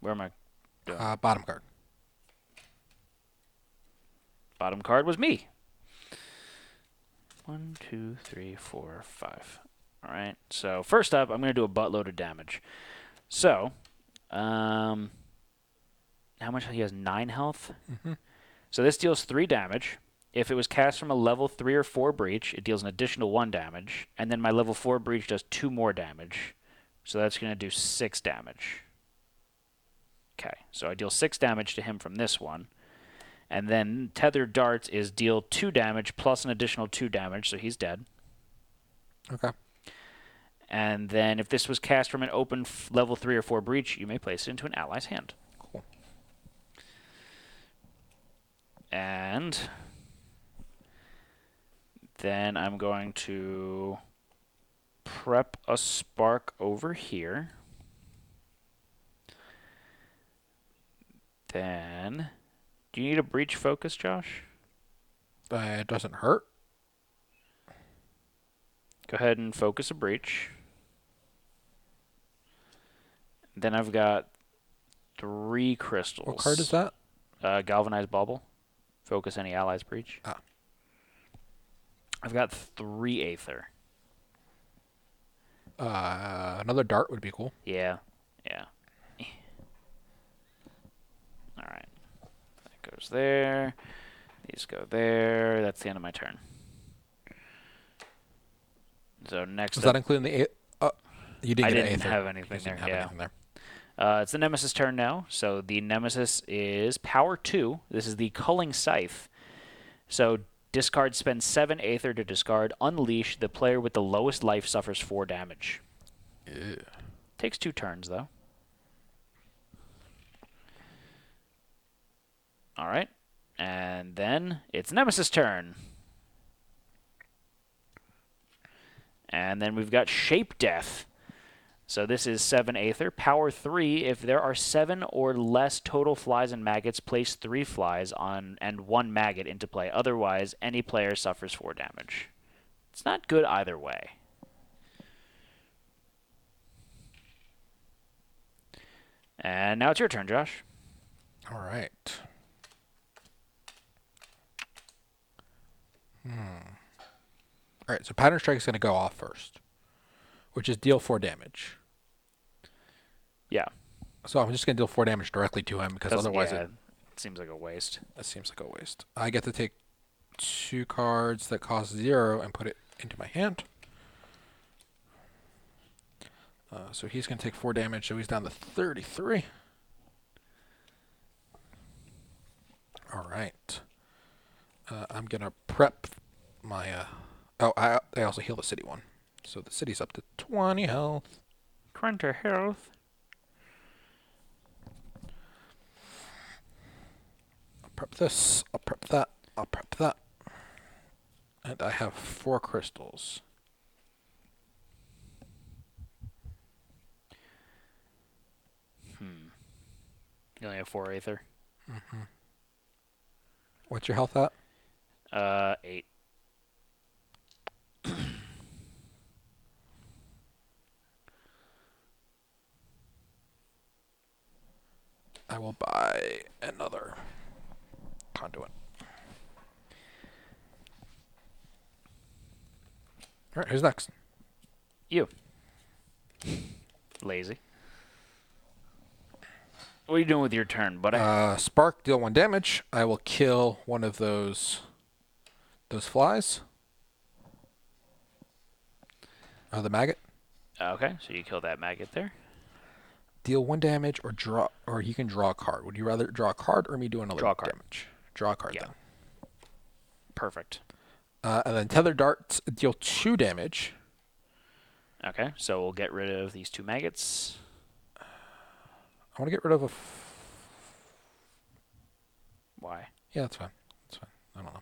Where am I doing? Bottom card. Bottom card was me. 1, 2, 3, 4, 5. All right. So first up, I'm going to do a buttload of damage. So, how much? He has 9 health. Mm-hmm. So this deals 3 damage. If it was cast from a level 3 or 4 breach, it deals an additional 1 damage. And then my level 4 breach does 2 more damage. So that's going to do 6 damage. Okay, so I deal 6 damage to him from this one. And then Tethered Darts is deal 2 damage plus an additional 2 damage, so he's dead. Okay. And then if this was cast from an open level 3 or 4 breach, you may place it into an ally's hand. Cool. And then I'm going to prep a spark over here. Then, do you need a breach focus, Josh? It doesn't hurt. Go ahead and focus a breach. Then I've got 3 crystals. What card is that? Galvanized Bubble. Focus any allies breach. Ah. I've got 3 Aether. Another dart would be cool. Yeah. Yeah. Alright. That goes there. These go there. That's the end of my turn. So next Is up, that including the... you didn't I get an didn't Aether. have anything there. Have Yeah. anything there. It's the Nemesis turn now. So the Nemesis is Power 2. This is the Culling Scythe. So discard, spend 7 Aether to discard. Unleash. The player with the lowest life suffers 4 damage. Yeah. Takes 2 turns, though. All right. And then it's Nemesis turn. And then we've got Shape Death. So this is 7 Aether. Power 3. If there are 7 or less total flies and maggots, place 3 flies on and 1 maggot into play. Otherwise, any player suffers 4 damage. It's not good either way. And now it's your turn, Josh. All right. All right, so Pattern Strike is going to go off first, which is deal 4 damage. Yeah. So I'm just going to deal 4 damage directly to him because otherwise it seems like a waste. It seems like a waste. I get to take 2 cards that cost 0 and put it into my hand. So he's going to take 4 damage, so he's down to 33. All right. I'm going to prep my... I also heal the city one. So the city's up to 20 health. 20 health. I'll prep this. I'll prep that. I'll prep that. And I have 4 crystals. You only have 4 Aether. What's your health at? 8. I will buy another conduit. All right, who's next? You. Lazy. What are you doing with your turn, buddy? Spark, deal 1 damage. I will kill one of those flies. The maggot. Okay, so you kill that maggot there. Deal 1 damage or you can draw a card. Would you rather draw a card or me do another Draw a card. damage? Draw a card Yeah. then. Perfect. And then tether darts deal 2 damage. Okay, so we'll get rid of these 2 maggots. I want to get rid of a. Why? Yeah, that's fine. That's fine. I don't know.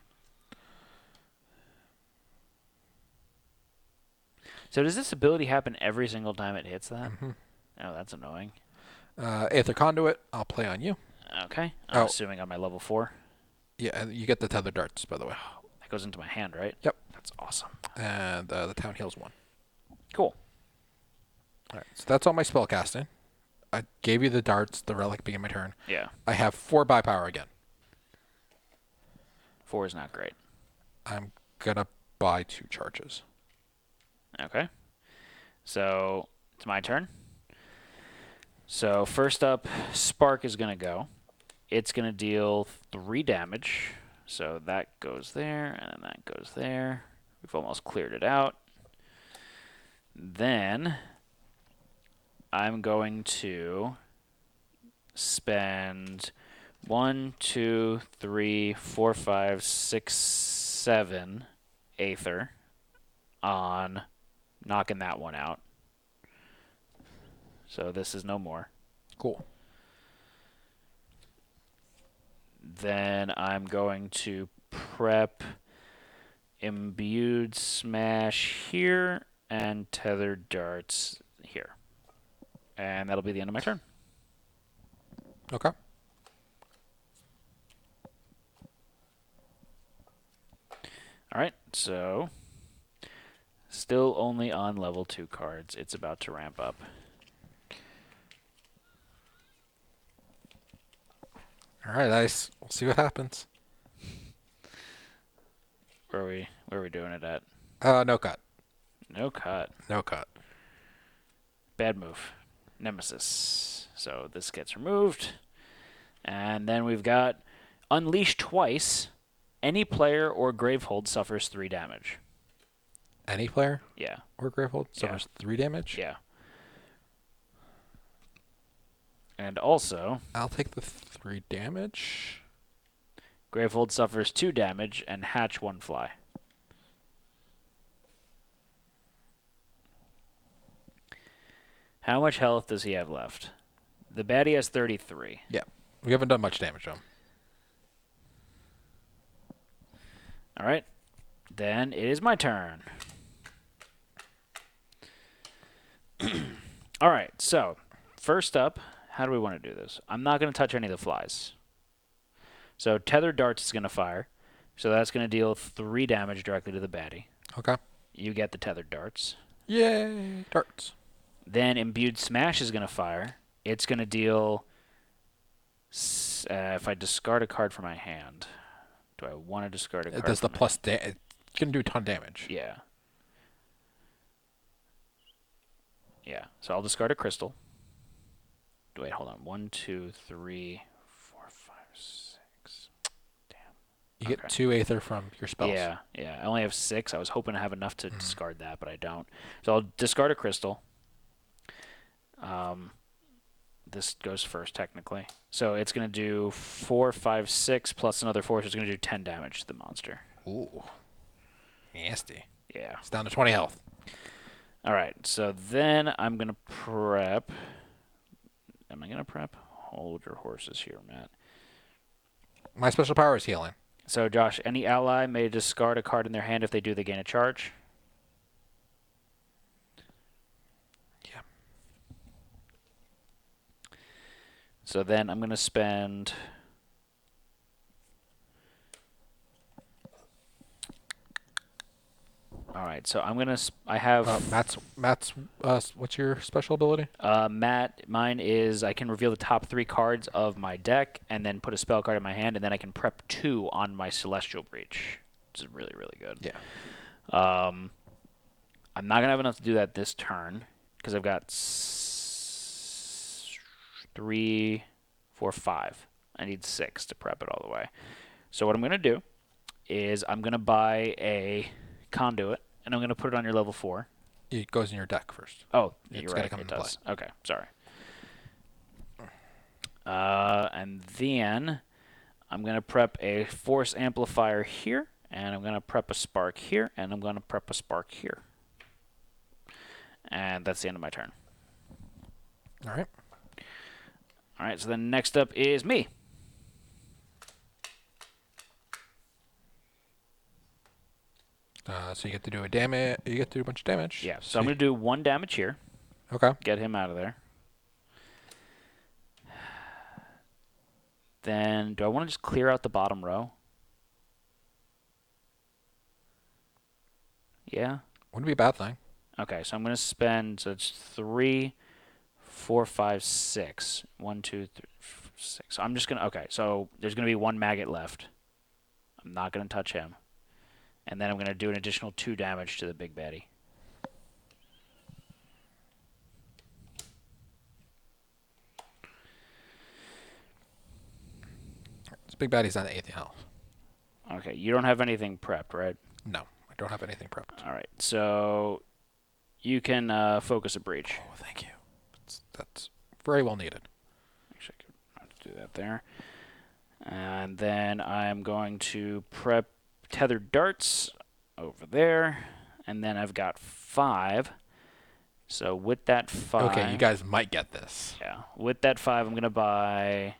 So does this ability happen every single time it hits that? Mm-hmm. Oh, that's annoying. Aether Conduit, I'll play on you. Okay, I'm Oh. assuming on my level 4. Yeah, and you get the tether darts, by the way. That goes into my hand, right? Yep. That's awesome. And the town heals 1. Cool. All right, so that's all my spell casting. I gave you the darts, the relic being my turn. Yeah. I have 4 buy power again. 4 is not great. I'm gonna buy 2 charges. Okay. So it's my turn. So first up, Spark is going to go. It's going to deal 3 damage. So that goes there, and then that goes there. We've almost cleared it out. Then I'm going to spend 1, 2, 3, 4, 5, 6, 7 Aether on knocking that one out. So this is no more. Cool. Then I'm going to prep Imbued Smash here and Tethered Darts here. And that'll be the end of my turn. Okay. All right, so still only on level 2 cards. It's about to ramp up. All right, Ice. We'll see what happens. Where are we doing it at? No cut. No cut. No cut. Bad move. Nemesis. So this gets removed. And then we've got Unleash twice. Any player or Gravehold suffers 3 damage. Any player Yeah. or Gravehold suffers 3 damage? Yeah. And also, I'll take the 3 damage. Gravehold suffers 2 damage and hatch 1 fly. How much health does he have left? The baddie has 33. Yeah. We haven't done much damage to him. All right. Then it is my turn. All right. So, first up, how do we want to do this? I'm not going to touch any of the flies. So, Tethered Darts is going to fire. So, that's going to deal 3 damage directly to the baddie. Okay. You get the Tethered Darts. Yay! Darts. Then Imbued Smash is going to fire. It's going to deal... if I discard a card from my hand... Do I want to discard a card? It does the from my plus it's going to do a ton of damage. Yeah. Yeah. So I'll discard a crystal. Wait, hold on. 1, 2, 3, 4, 5, 6. Damn. You get 2 Aether from your spells. Yeah, yeah. I only have 6. I was hoping to have enough to discard that, but I don't. So I'll discard a crystal. This goes first, technically. So it's going to do 4, 5, 6 plus another 4, so it's going to do 10 damage to the monster. Ooh. Nasty. Yeah. It's down to 20 health. All right, so then I'm going to prep. Am I going to prep? Hold your horses here, Matt. My special power is healing. So, Josh, any ally may discard a card in their hand. If they do, they gain a charge. Yeah. So then I'm going to spend... All right, so I'm going to... I have... Matt's. What's your special ability? Mine is I can reveal the top 3 cards of my deck and then put a spell card in my hand, and then I can prep 2 on my Celestial Breach, which is really, really good. Yeah. I'm not going to have enough to do that this turn because I've got 3, 4, 5. I need 6 to prep it all the way. So what I'm going to do is I'm going to buy a Conduit, and I'm going to put it on your level 4. It goes in your deck first. Oh, It's you're gotta right. come It into does. Okay, sorry. And then I'm going to prep a Force Amplifier here, and I'm going to prep a Spark here, and I'm going to prep a Spark here. And that's the end of my turn. All right. All right, so then next up is me. So you get to do a damage. You get to do a bunch of damage. Yeah, so I'm going to do 1 damage here. Okay. Get him out of there. Then, do I want to just clear out the bottom row? Yeah. Wouldn't be a bad thing. Okay, so I'm going to spend, so it's 3, 4, 5, 6. 1, 2, 3, 4, 6. I'm just going to, okay, so there's going to be 1 maggot left. I'm not going to touch him. And then I'm going to do an additional 2 damage to the big baddie. This big baddie's on 8th health. Okay, you don't have anything prepped, right? No, I don't have anything prepped. All right, so you can focus a breach. Oh, thank you. That's very well needed. Actually, I could have to do that there. And then I'm going to prep tethered darts over there. And then I've got 5. So with that 5... Okay, you guys might get this. Yeah. With that 5, I'm going to buy...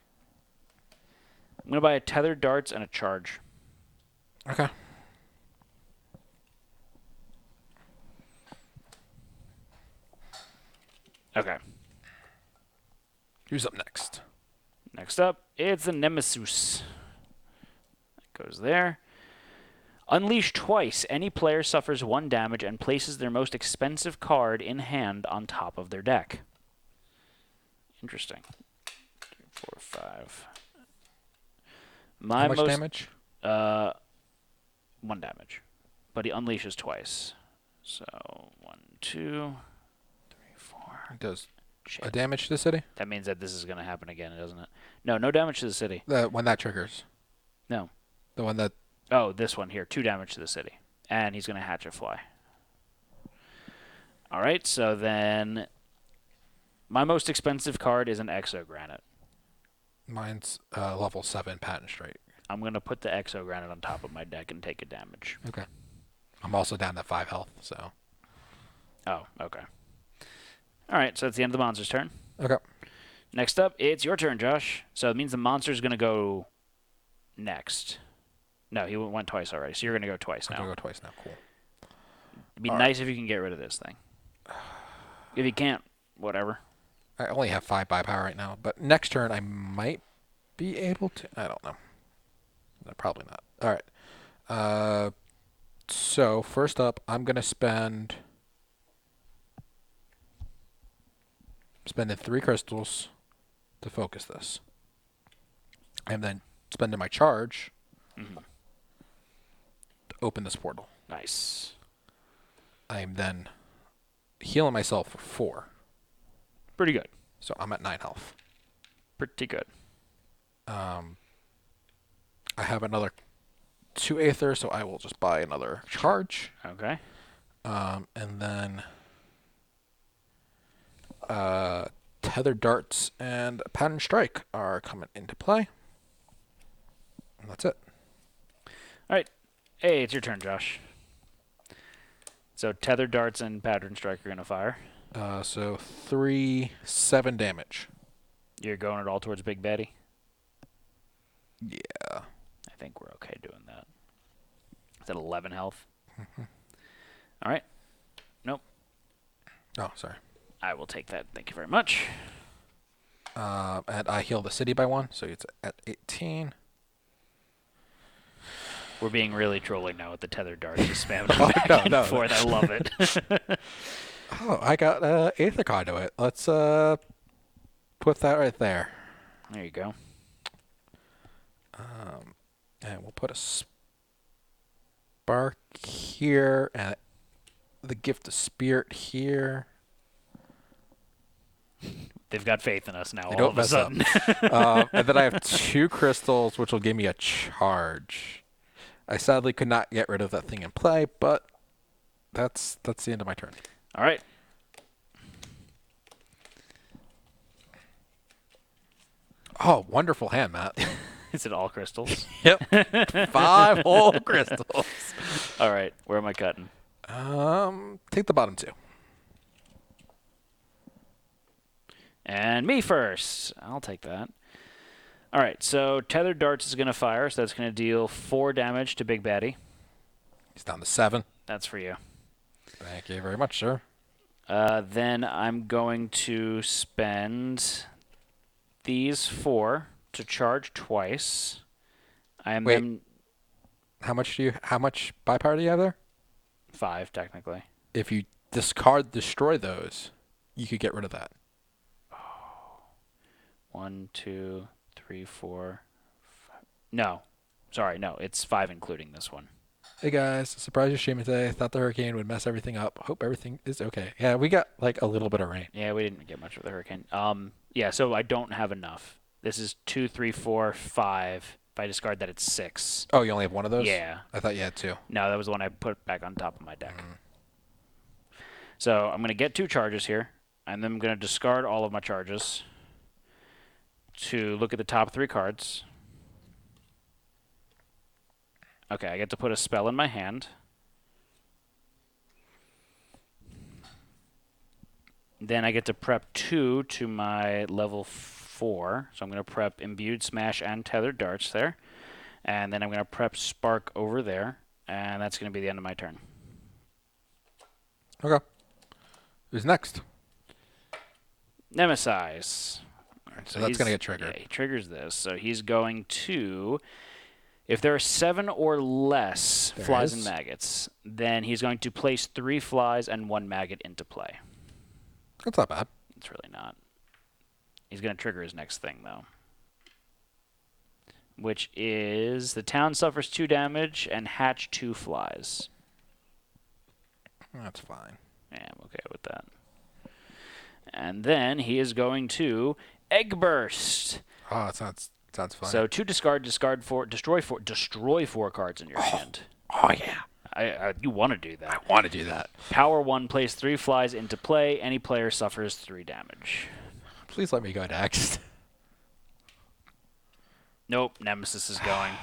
a tethered darts and a charge. Okay. Okay. Who's up next? Next up, it's the Nemesis. That goes there. Unleash twice. Any player suffers 1 damage and places their most expensive card in hand on top of their deck. Interesting. 2, 4, 5. How much damage? 1 damage. But he unleashes twice. So, 1, 2, 3, 4. It does Shit. a damage to the city? That means that this is going to happen again, doesn't it? No, no damage to the city. When that triggers. No. The one that... Oh, this one here. 2 damage to the city. And he's going to hatch a fly. All right, so then my most expensive card is an Exogranite. Mine's level 7 Patent Strike. I'm going to put the Exogranite on top of my deck and take a damage. Okay. I'm also down to 5 health, so... Oh, okay. All right, so that's the end of the monster's turn. Okay. Next up, it's your turn, Josh. So it means the monster's going to go next. No, he went twice already, so you're going to go twice now. I'm going to go twice now. Cool. It'd be All nice if you can get rid of this thing. If you can't, whatever. I only have 5 by power right now, but next turn I might be able to... I don't know. No, probably not. All right. So first up, I'm going to spending 3 crystals to focus this. And then spending my charge to open this portal. Nice. I'm then healing myself for 4. Pretty good. So I'm at 9 health. Pretty good. I have another 2 Aether, so I will just buy another charge. Okay. And then Tethered Darts and Pattern Strike are coming into play. And that's it. All right. Hey, it's your turn, Josh. So Tethered Darts and Pattern Strike are going to fire. So 3, 7 damage. You're going it all towards Big Betty? Yeah. I think think we're okay doing that. Is that 11 health? All right. Nope. Oh, sorry. I will take that. Thank you very much. And I heal the city by 1, so it's at 18. We're being really trolling now with the tether darts. Just spam them Oh, back no, and no. forth. I love it. Oh, I got Aether Conduit. Let's put that right there. There you go. And we'll put a spark here, and the Gift of Spirit here. They've got faith in us now They all don't of a mess up. sudden. And then I have 2 crystals, which will give me a charge. I sadly could not get rid of that thing in play, but that's the end of my turn. All right. Oh, wonderful hand, Matt. Is it all crystals? Yep. 5 whole crystals. All right. Where am I cutting? Take the bottom 2. And me first. I'll take that. All right. So Tethered Darts is going to fire, so that's going to deal 4 damage to Big Baddie. He's down to 7. That's for you. Thank you very much, sir. Then I'm going to spend these 4 to charge twice. Wait. How much bypower do you have there? 5, technically. If you destroy those, you could get rid of that. 1, 2, 3, 4, 5. No. Sorry, no. It's 5 including this one. Hey guys, surprise you're streaming today. Thought the hurricane would mess everything up. Hope everything is okay. Yeah, we got like a little bit of rain. Yeah, we didn't get much of the hurricane. Yeah, so I don't have enough. This is 2, 3, 4, 5. If I discard that, it's 6. Oh, you only have 1 of those? Yeah. I thought you had 2. No, that was the one I put back on top of my deck. So I'm going to get 2 charges here, and then I'm going to discard all of my charges to look at the top 3 cards. Okay, I get to put a spell in my hand. Then I get to prep 2 to my level 4. So I'm going to prep Imbued Smash and Tethered Darts there. And then I'm going to prep Spark over there. And that's going to be the end of my turn. Okay. Who's next? Nemesis. Alright, so that's going to get triggered. Yeah, he triggers this. So he's going to... If there are 7 or less flies and maggots, then he's going to place 3 flies and 1 maggot into play. That's not bad. It's really not. He's going to trigger his next thing, though. Which is the town suffers 2 damage and hatch 2 flies. That's fine. Yeah, I'm okay with that. And then he is going to Egg Burst. Oh, it sounds fun. So 2 discard 4, destroy 4 cards in your hand. Oh, yeah. You want to do that. I want to do that. Power 1, place 3 flies into play. Any player suffers 3 damage. Please let me go next. Nope, Nemesis is going.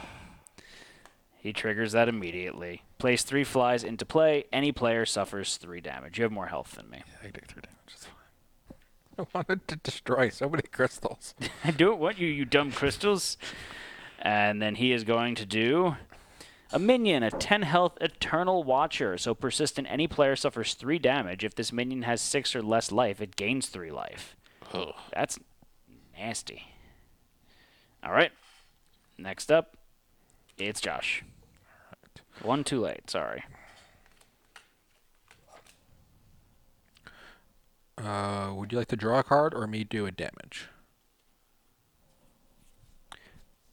He triggers that immediately. Place 3 flies into play. Any player suffers 3 damage. You have more health than me. Yeah, I take 3 damage. It's fine. I wanted to destroy so many crystals. Do it, what, you dumb crystals? And then he is going to do a minion, a 10 health Eternal Watcher. So persistent, any player suffers 3 damage. If this minion has 6 or less life, it gains 3 life. Ugh. That's nasty. All right. Next up, it's Josh. Right. 1 too late, sorry. Would you like to draw a card or me do a damage?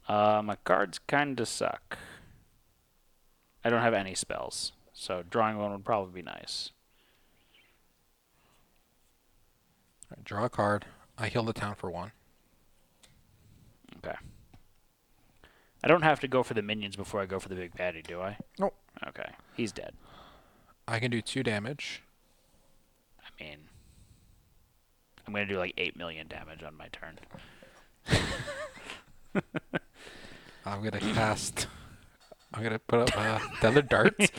My cards kind of suck. I don't have any spells, so drawing one would probably be nice. Right, draw a card. I heal the town for 1. Okay. I don't have to go for the minions before I go for the big baddie, do I? Nope. Okay. He's dead. I can do 2 damage. I mean, I'm going to do like 8 million damage on my turn. I'm going to cast... I'm going to put up Tethered Darts.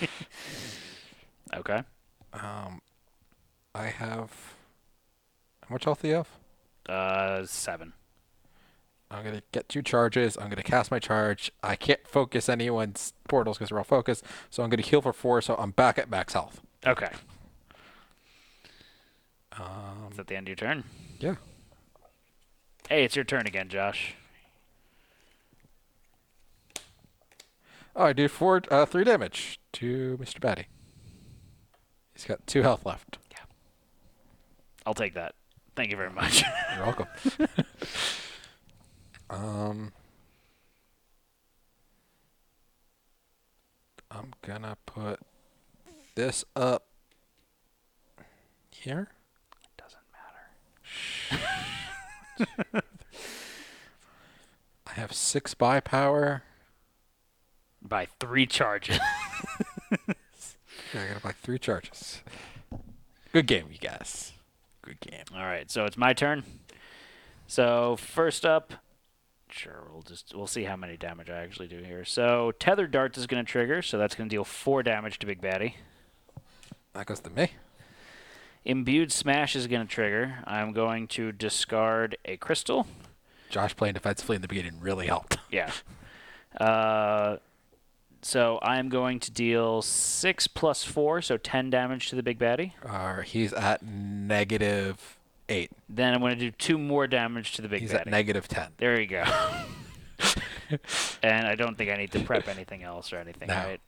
Okay. I have... How much health do you have? 7. I'm going to get 2 charges. I'm going to cast my charge. I can't focus anyone's portals because they're all focused. So I'm going to heal for 4, so I'm back at max health. Okay. Is that the end of your turn? Yeah. Hey, it's your turn again, Josh. Oh, I do 3 damage to Mr. Batty. He's got 2 health left. Yeah. I'll take that. Thank you very much. You're welcome. I'm gonna put this up here. Doesn't matter. I have 6 buy power. By 3 charges. Yeah, I gotta buy 3 charges. Good game, you guys. Good game. All right, so it's my turn. So first up, sure, we'll see how many damage I actually do here. So Tether Dart is going to trigger, so that's going to deal 4 damage to Big Baddie. That goes to me. Imbued Smash is going to trigger. I'm going to discard a crystal. Josh playing defensively in the beginning really helped. Yeah. So I'm going to deal 6 plus 4, so 10 damage to the Big Baddie. He's at -8. Then I'm going to do 2 more damage to the Big He's Baddie. at -10. There you go. And I don't think I need to prep anything else or anything, No. right?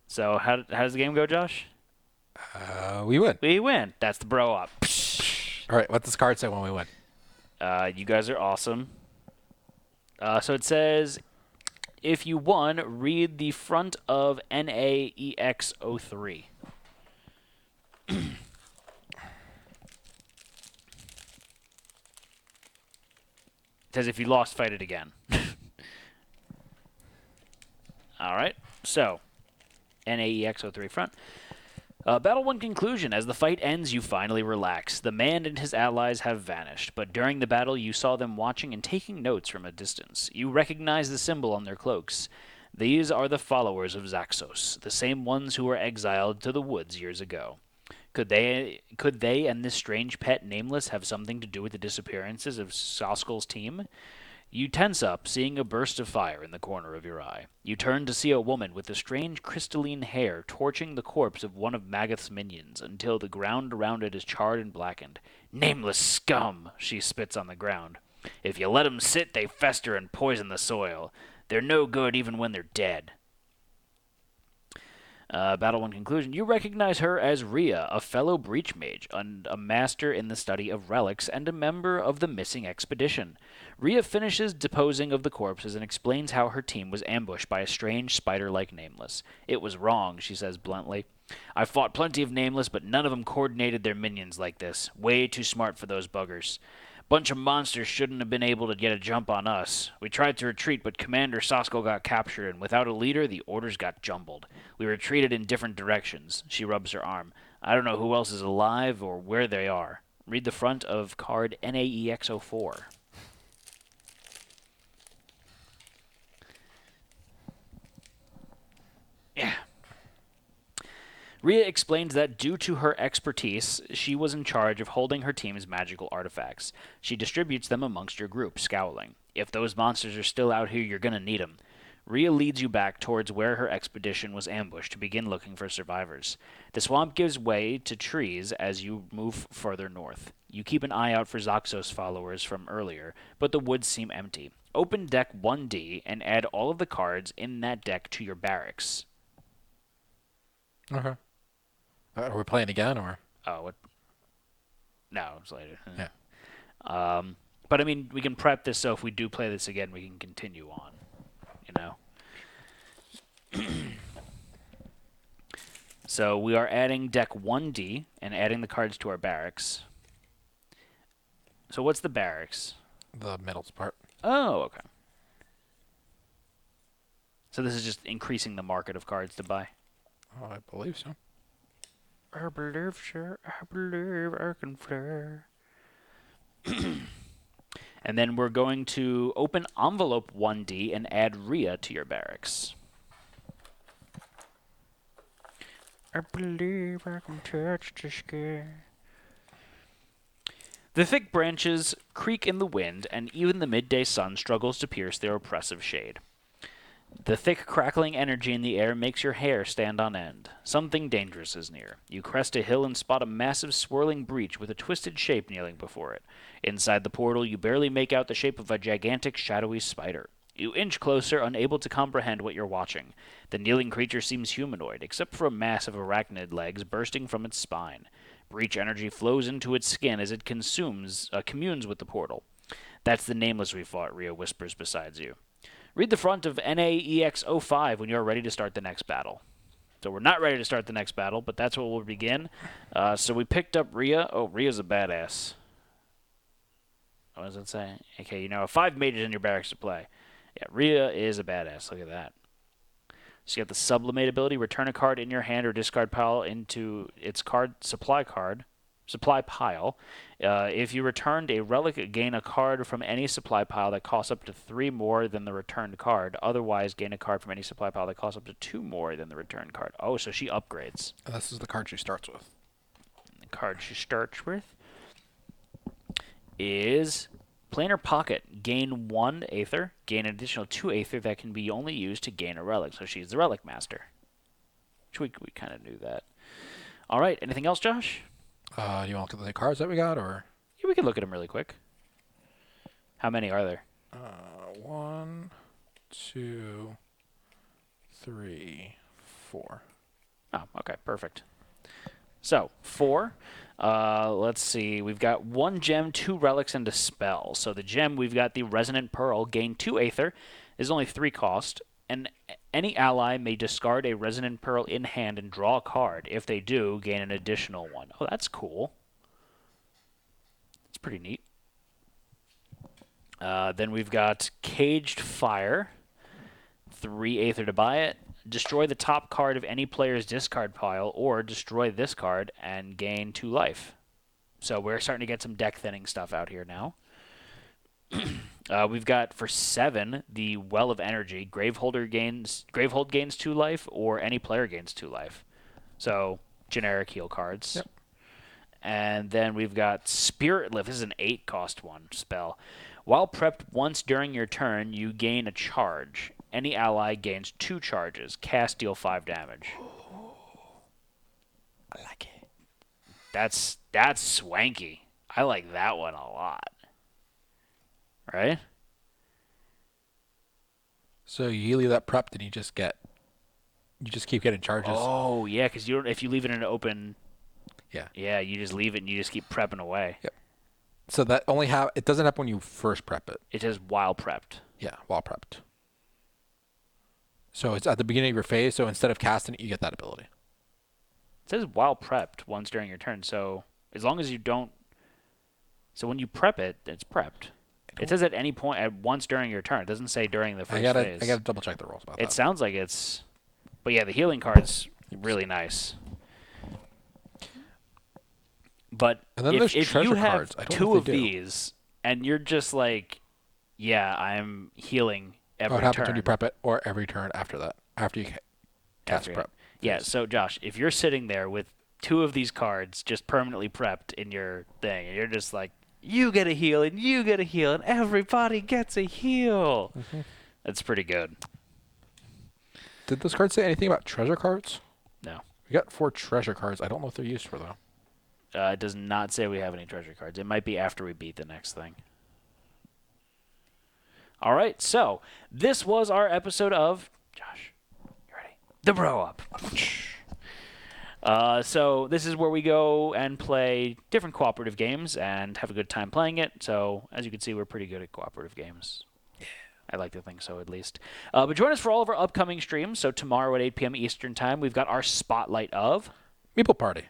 So how does the game go, Josh? We win. We win. That's the bro up. All right, what does the card say when we win? You guys are awesome. So it says, if you won, read the front of NAEX03. It says if you lost, fight it again. All right. So, NAEX03 front. Battle 1 conclusion. As the fight ends, you finally relax. The man and his allies have vanished, but during the battle you saw them watching and taking notes from a distance. You recognize the symbol on their cloaks. These are the followers of Zaxos, the same ones who were exiled to the woods years ago. Could they and this strange pet Nameless have something to do with the disappearances of Soskel's team? You tense up, seeing a burst of fire in the corner of your eye. You turn to see a woman with a strange crystalline hair torching the corpse of one of Magath's minions until the ground around it is charred and blackened. Nameless scum, she spits on the ground. If you let 'em sit, they fester and poison the soil. They're no good even when they're dead. Battle 1 conclusion. You recognize her as Rhea, a fellow breach mage, and a master in the study of relics, and a member of the missing expedition. Rhea finishes deposing of the corpses and explains how her team was ambushed by a strange spider-like Nameless. It was wrong, she says bluntly. I fought plenty of Nameless, but none of them coordinated their minions like this. Way too smart for those buggers. Bunch of monsters shouldn't have been able to get a jump on us. We tried to retreat, but Commander Soskel got captured, and without a leader, the orders got jumbled. We retreated in different directions. She rubs her arm. I don't know who else is alive or where they are. Read the front of card NAEX04. Yeah. Rhea explains that due to her expertise, she was in charge of holding her team's magical artifacts. She distributes them amongst your group, scowling. If those monsters are still out here, you're gonna need them. Rhea leads you back towards where her expedition was ambushed to begin looking for survivors. The swamp gives way to trees as you move further north. You keep an eye out for Zaxos followers from earlier, but the woods seem empty. Open deck 1D and add all of the cards in that deck to your barracks. Okay. Are we playing again, or? Oh, what? No, it's later. Yeah. But I mean, we can prep this so if we do play this again, we can continue on. You know. So we are adding deck 1D and adding the cards to our barracks. So what's the barracks? The middle part. Oh, okay. So this is just increasing the market of cards to buy. Oh, I believe so. I believe, sir. I believe I can fly. And then we're going to open envelope 1D and add Rhea to your barracks. I believe I can touch the sky. The thick branches creak in the wind, and even the midday sun struggles to pierce their oppressive shade. The thick, crackling energy in the air makes your hair stand on end. Something dangerous is near. You crest a hill and spot a massive, swirling breach with a twisted shape kneeling before it. Inside the portal, you barely make out the shape of a gigantic, shadowy spider. You inch closer, unable to comprehend what you're watching. The kneeling creature seems humanoid, except for a mass of arachnid legs bursting from its spine. Breach energy flows into its skin as it communes with the portal. That's the nameless we fought, Ria whispers beside you. Read the front of NAEX05 when you're ready to start the next battle. So we're not ready to start the next battle, but that's where we'll begin. So we picked up Ria. Oh, Ria's a badass. What does it say? Okay, 5 mages in your barracks to play. Yeah, Ria is a badass. Look at that. So you got the Sublimate ability. Return a card in your hand or discard pile into its supply pile. If you returned a relic, gain a card from any supply pile that costs up to 3 more than the returned card. Otherwise, gain a card from any supply pile that costs up to 2 more than the returned card. Oh, so she upgrades. And this is the card she starts with. The card she starts with is Planar Pocket. Gain 1 Aether. Gain an additional 2 Aether that can be only used to gain a relic. So she's the Relic Master. Which we kind of knew that. All right. Anything else, Josh? Do you want to look at the cards that we got, or? Yeah, we can look at them really quick. How many are there? 1, 2, 3, 4. Oh, okay, perfect. So, 4. Let's see. We've got 1 gem, 2 relics, and a spell. So the gem, we've got the Resonant Pearl. Gain 2 Aether. Is only 3 cost. And any ally may discard a Resonant Pearl in hand and draw a card. If they do, gain an additional 1. Oh, that's cool. That's pretty neat. Then we've got Caged Fire. 3 Aether to buy it. Destroy the top card of any player's discard pile, or destroy this card and gain 2 life. So we're starting to get some deck thinning stuff out here now. We've got for 7 the Well of Energy. Gravehold gains 2 life, or any player gains 2 life. So generic heal cards. Yep. And then we've got Spirit Lift. This is an 8 cost 1 spell. While prepped once during your turn, you gain a charge. Any ally gains 2 charges. Cast, deal 5 damage. I like it. That's swanky. I like that one a lot. Right? So you leave that prepped, and you just keep getting charges. Oh yeah, because if you leave it in an open. Yeah, you just leave it and you just keep prepping away. Yep. So that it doesn't happen when you first prep it. It says while prepped. Yeah, while prepped. So it's at the beginning of your phase, so instead of casting it, you get that ability. It says while prepped once during your turn, so as long as you don't... So when you prep it, it's prepped. It says at any point, at once during your turn. It doesn't say during the first phase. I gotta double check the rules about that. It sounds like it's... But yeah, the healing card's really nice. But if you have 2 of these, and you're just like, yeah, I'm healing every turn. What happens when you prep it, or every turn after that, after you cast prep? Yeah, so Josh, if you're sitting there with 2 of these cards just permanently prepped in your thing, and you're just like, you get a heal, and you get a heal, and everybody gets a heal. Mm-hmm. That's pretty good. Did those cards say anything about treasure cards? No. We got 4 treasure cards. I don't know what they're used for, though. It does not say we have any treasure cards. It might be after we beat the next thing. All right, so this was our episode of... Josh, you ready? The Bro Up. So this is where we go and play different cooperative games and have a good time playing it. So as you can see, we're pretty good at cooperative games. Yeah, I like to think so, at least. But join us for all of our upcoming streams. So tomorrow at 8 p.m. Eastern Time, we've got our Spotlight of... Meeple Party.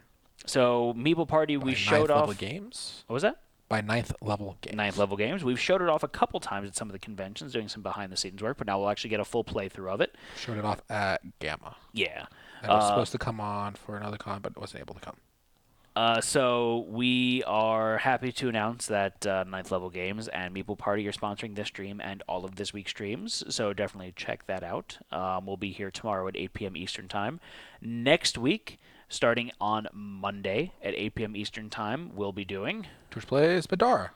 So Meeple Party, we showed off... 9th level games? What was that? By 9th level games. 9th level games. We've showed it off a couple times at some of the conventions, doing some behind-the-scenes work, but now we'll actually get a full playthrough of it. Showed it off at Gamma. Yeah. It was supposed to come on for another con, but wasn't able to come. So we are happy to announce that 9th Level Games and Meeple Party are sponsoring this stream and all of this week's streams, so definitely check that out. We'll be here tomorrow at 8 p.m. Eastern Time. Next week, starting on Monday at 8 p.m. Eastern Time, we'll be doing... Twitch plays Madara.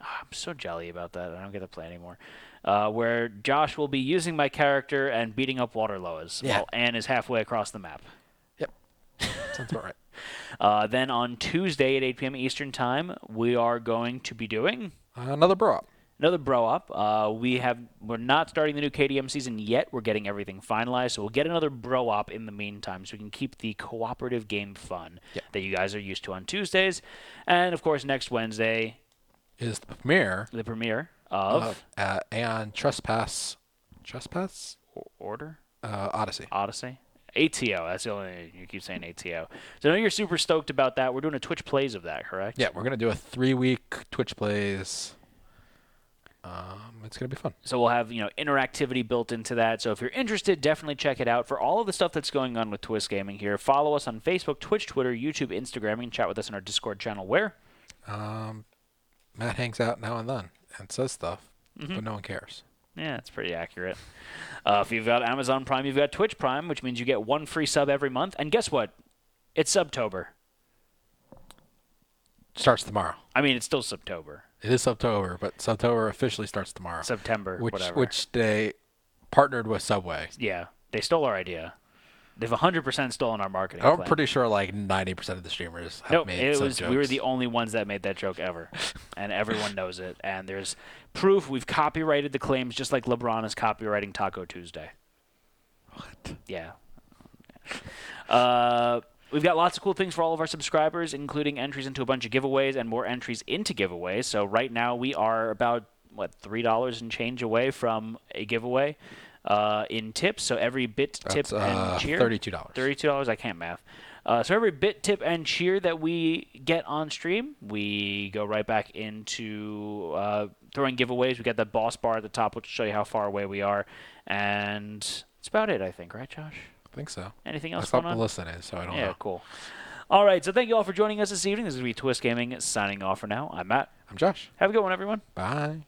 I'm so jelly about that. I don't get to play anymore. Where Josh will be using my character and beating up water loas while Anne is halfway across the map. Yep. Sounds about right. Then on Tuesday at 8 p.m. Eastern Time, we are going to be doing... Another bro up. Another bro up. We're not starting the new KDM season yet. We're getting everything finalized, so we'll get another bro up in the meantime, so we can keep the cooperative game fun that you guys are used to on Tuesdays. And of course, next Wednesday is the premiere. The premiere of Aeon Trespass. Order. Odyssey. ATO. That's the only you keep saying ATO. So I know you're super stoked about that. We're doing a Twitch plays of that, correct? Yeah, we're gonna do a 3-week Twitch plays. It's going to be fun. So we'll have, interactivity built into that. So if you're interested, definitely check it out. For all of the stuff that's going on with Twist Gaming here, follow us on Facebook, Twitch, Twitter, YouTube, Instagram. You can chat with us on our Discord channel. Where? Matt hangs out now and then and says stuff, but no one cares. Yeah, that's pretty accurate. If you've got Amazon Prime, you've got Twitch Prime, which means you get 1 free sub every month. And guess what? It's Subtober. Starts tomorrow. I mean, it's still Subtober. It is Subtober, but Subtober officially starts tomorrow. September, whatever. Which they partnered with Subway. Yeah, they stole our idea. They've 100% stolen our marketing plan. I'm pretty sure like 90% of the streamers have made jokes. We were the only ones that made that joke ever, and everyone knows it. And there's proof. We've copyrighted the claims just like LeBron is copywriting Taco Tuesday. What? Yeah. We've got lots of cool things for all of our subscribers, including entries into a bunch of giveaways and more entries into giveaways. So right now we are about, $3 and change away from a giveaway in tips. So every bit, tip, and cheer. $32. $32. I can't math. So every bit, tip, and cheer that we get on stream, we go right back into throwing giveaways. We got that boss bar at the top, which will show you how far away we are. And that's about it, I think. Right, Josh? I think so. Anything else I stopped going on? listening, so I don't know. Yeah, cool. All right, so thank you all for joining us this evening. This is Twist Gaming signing off for now. I'm Matt. I'm Josh. Have a good one, everyone. Bye.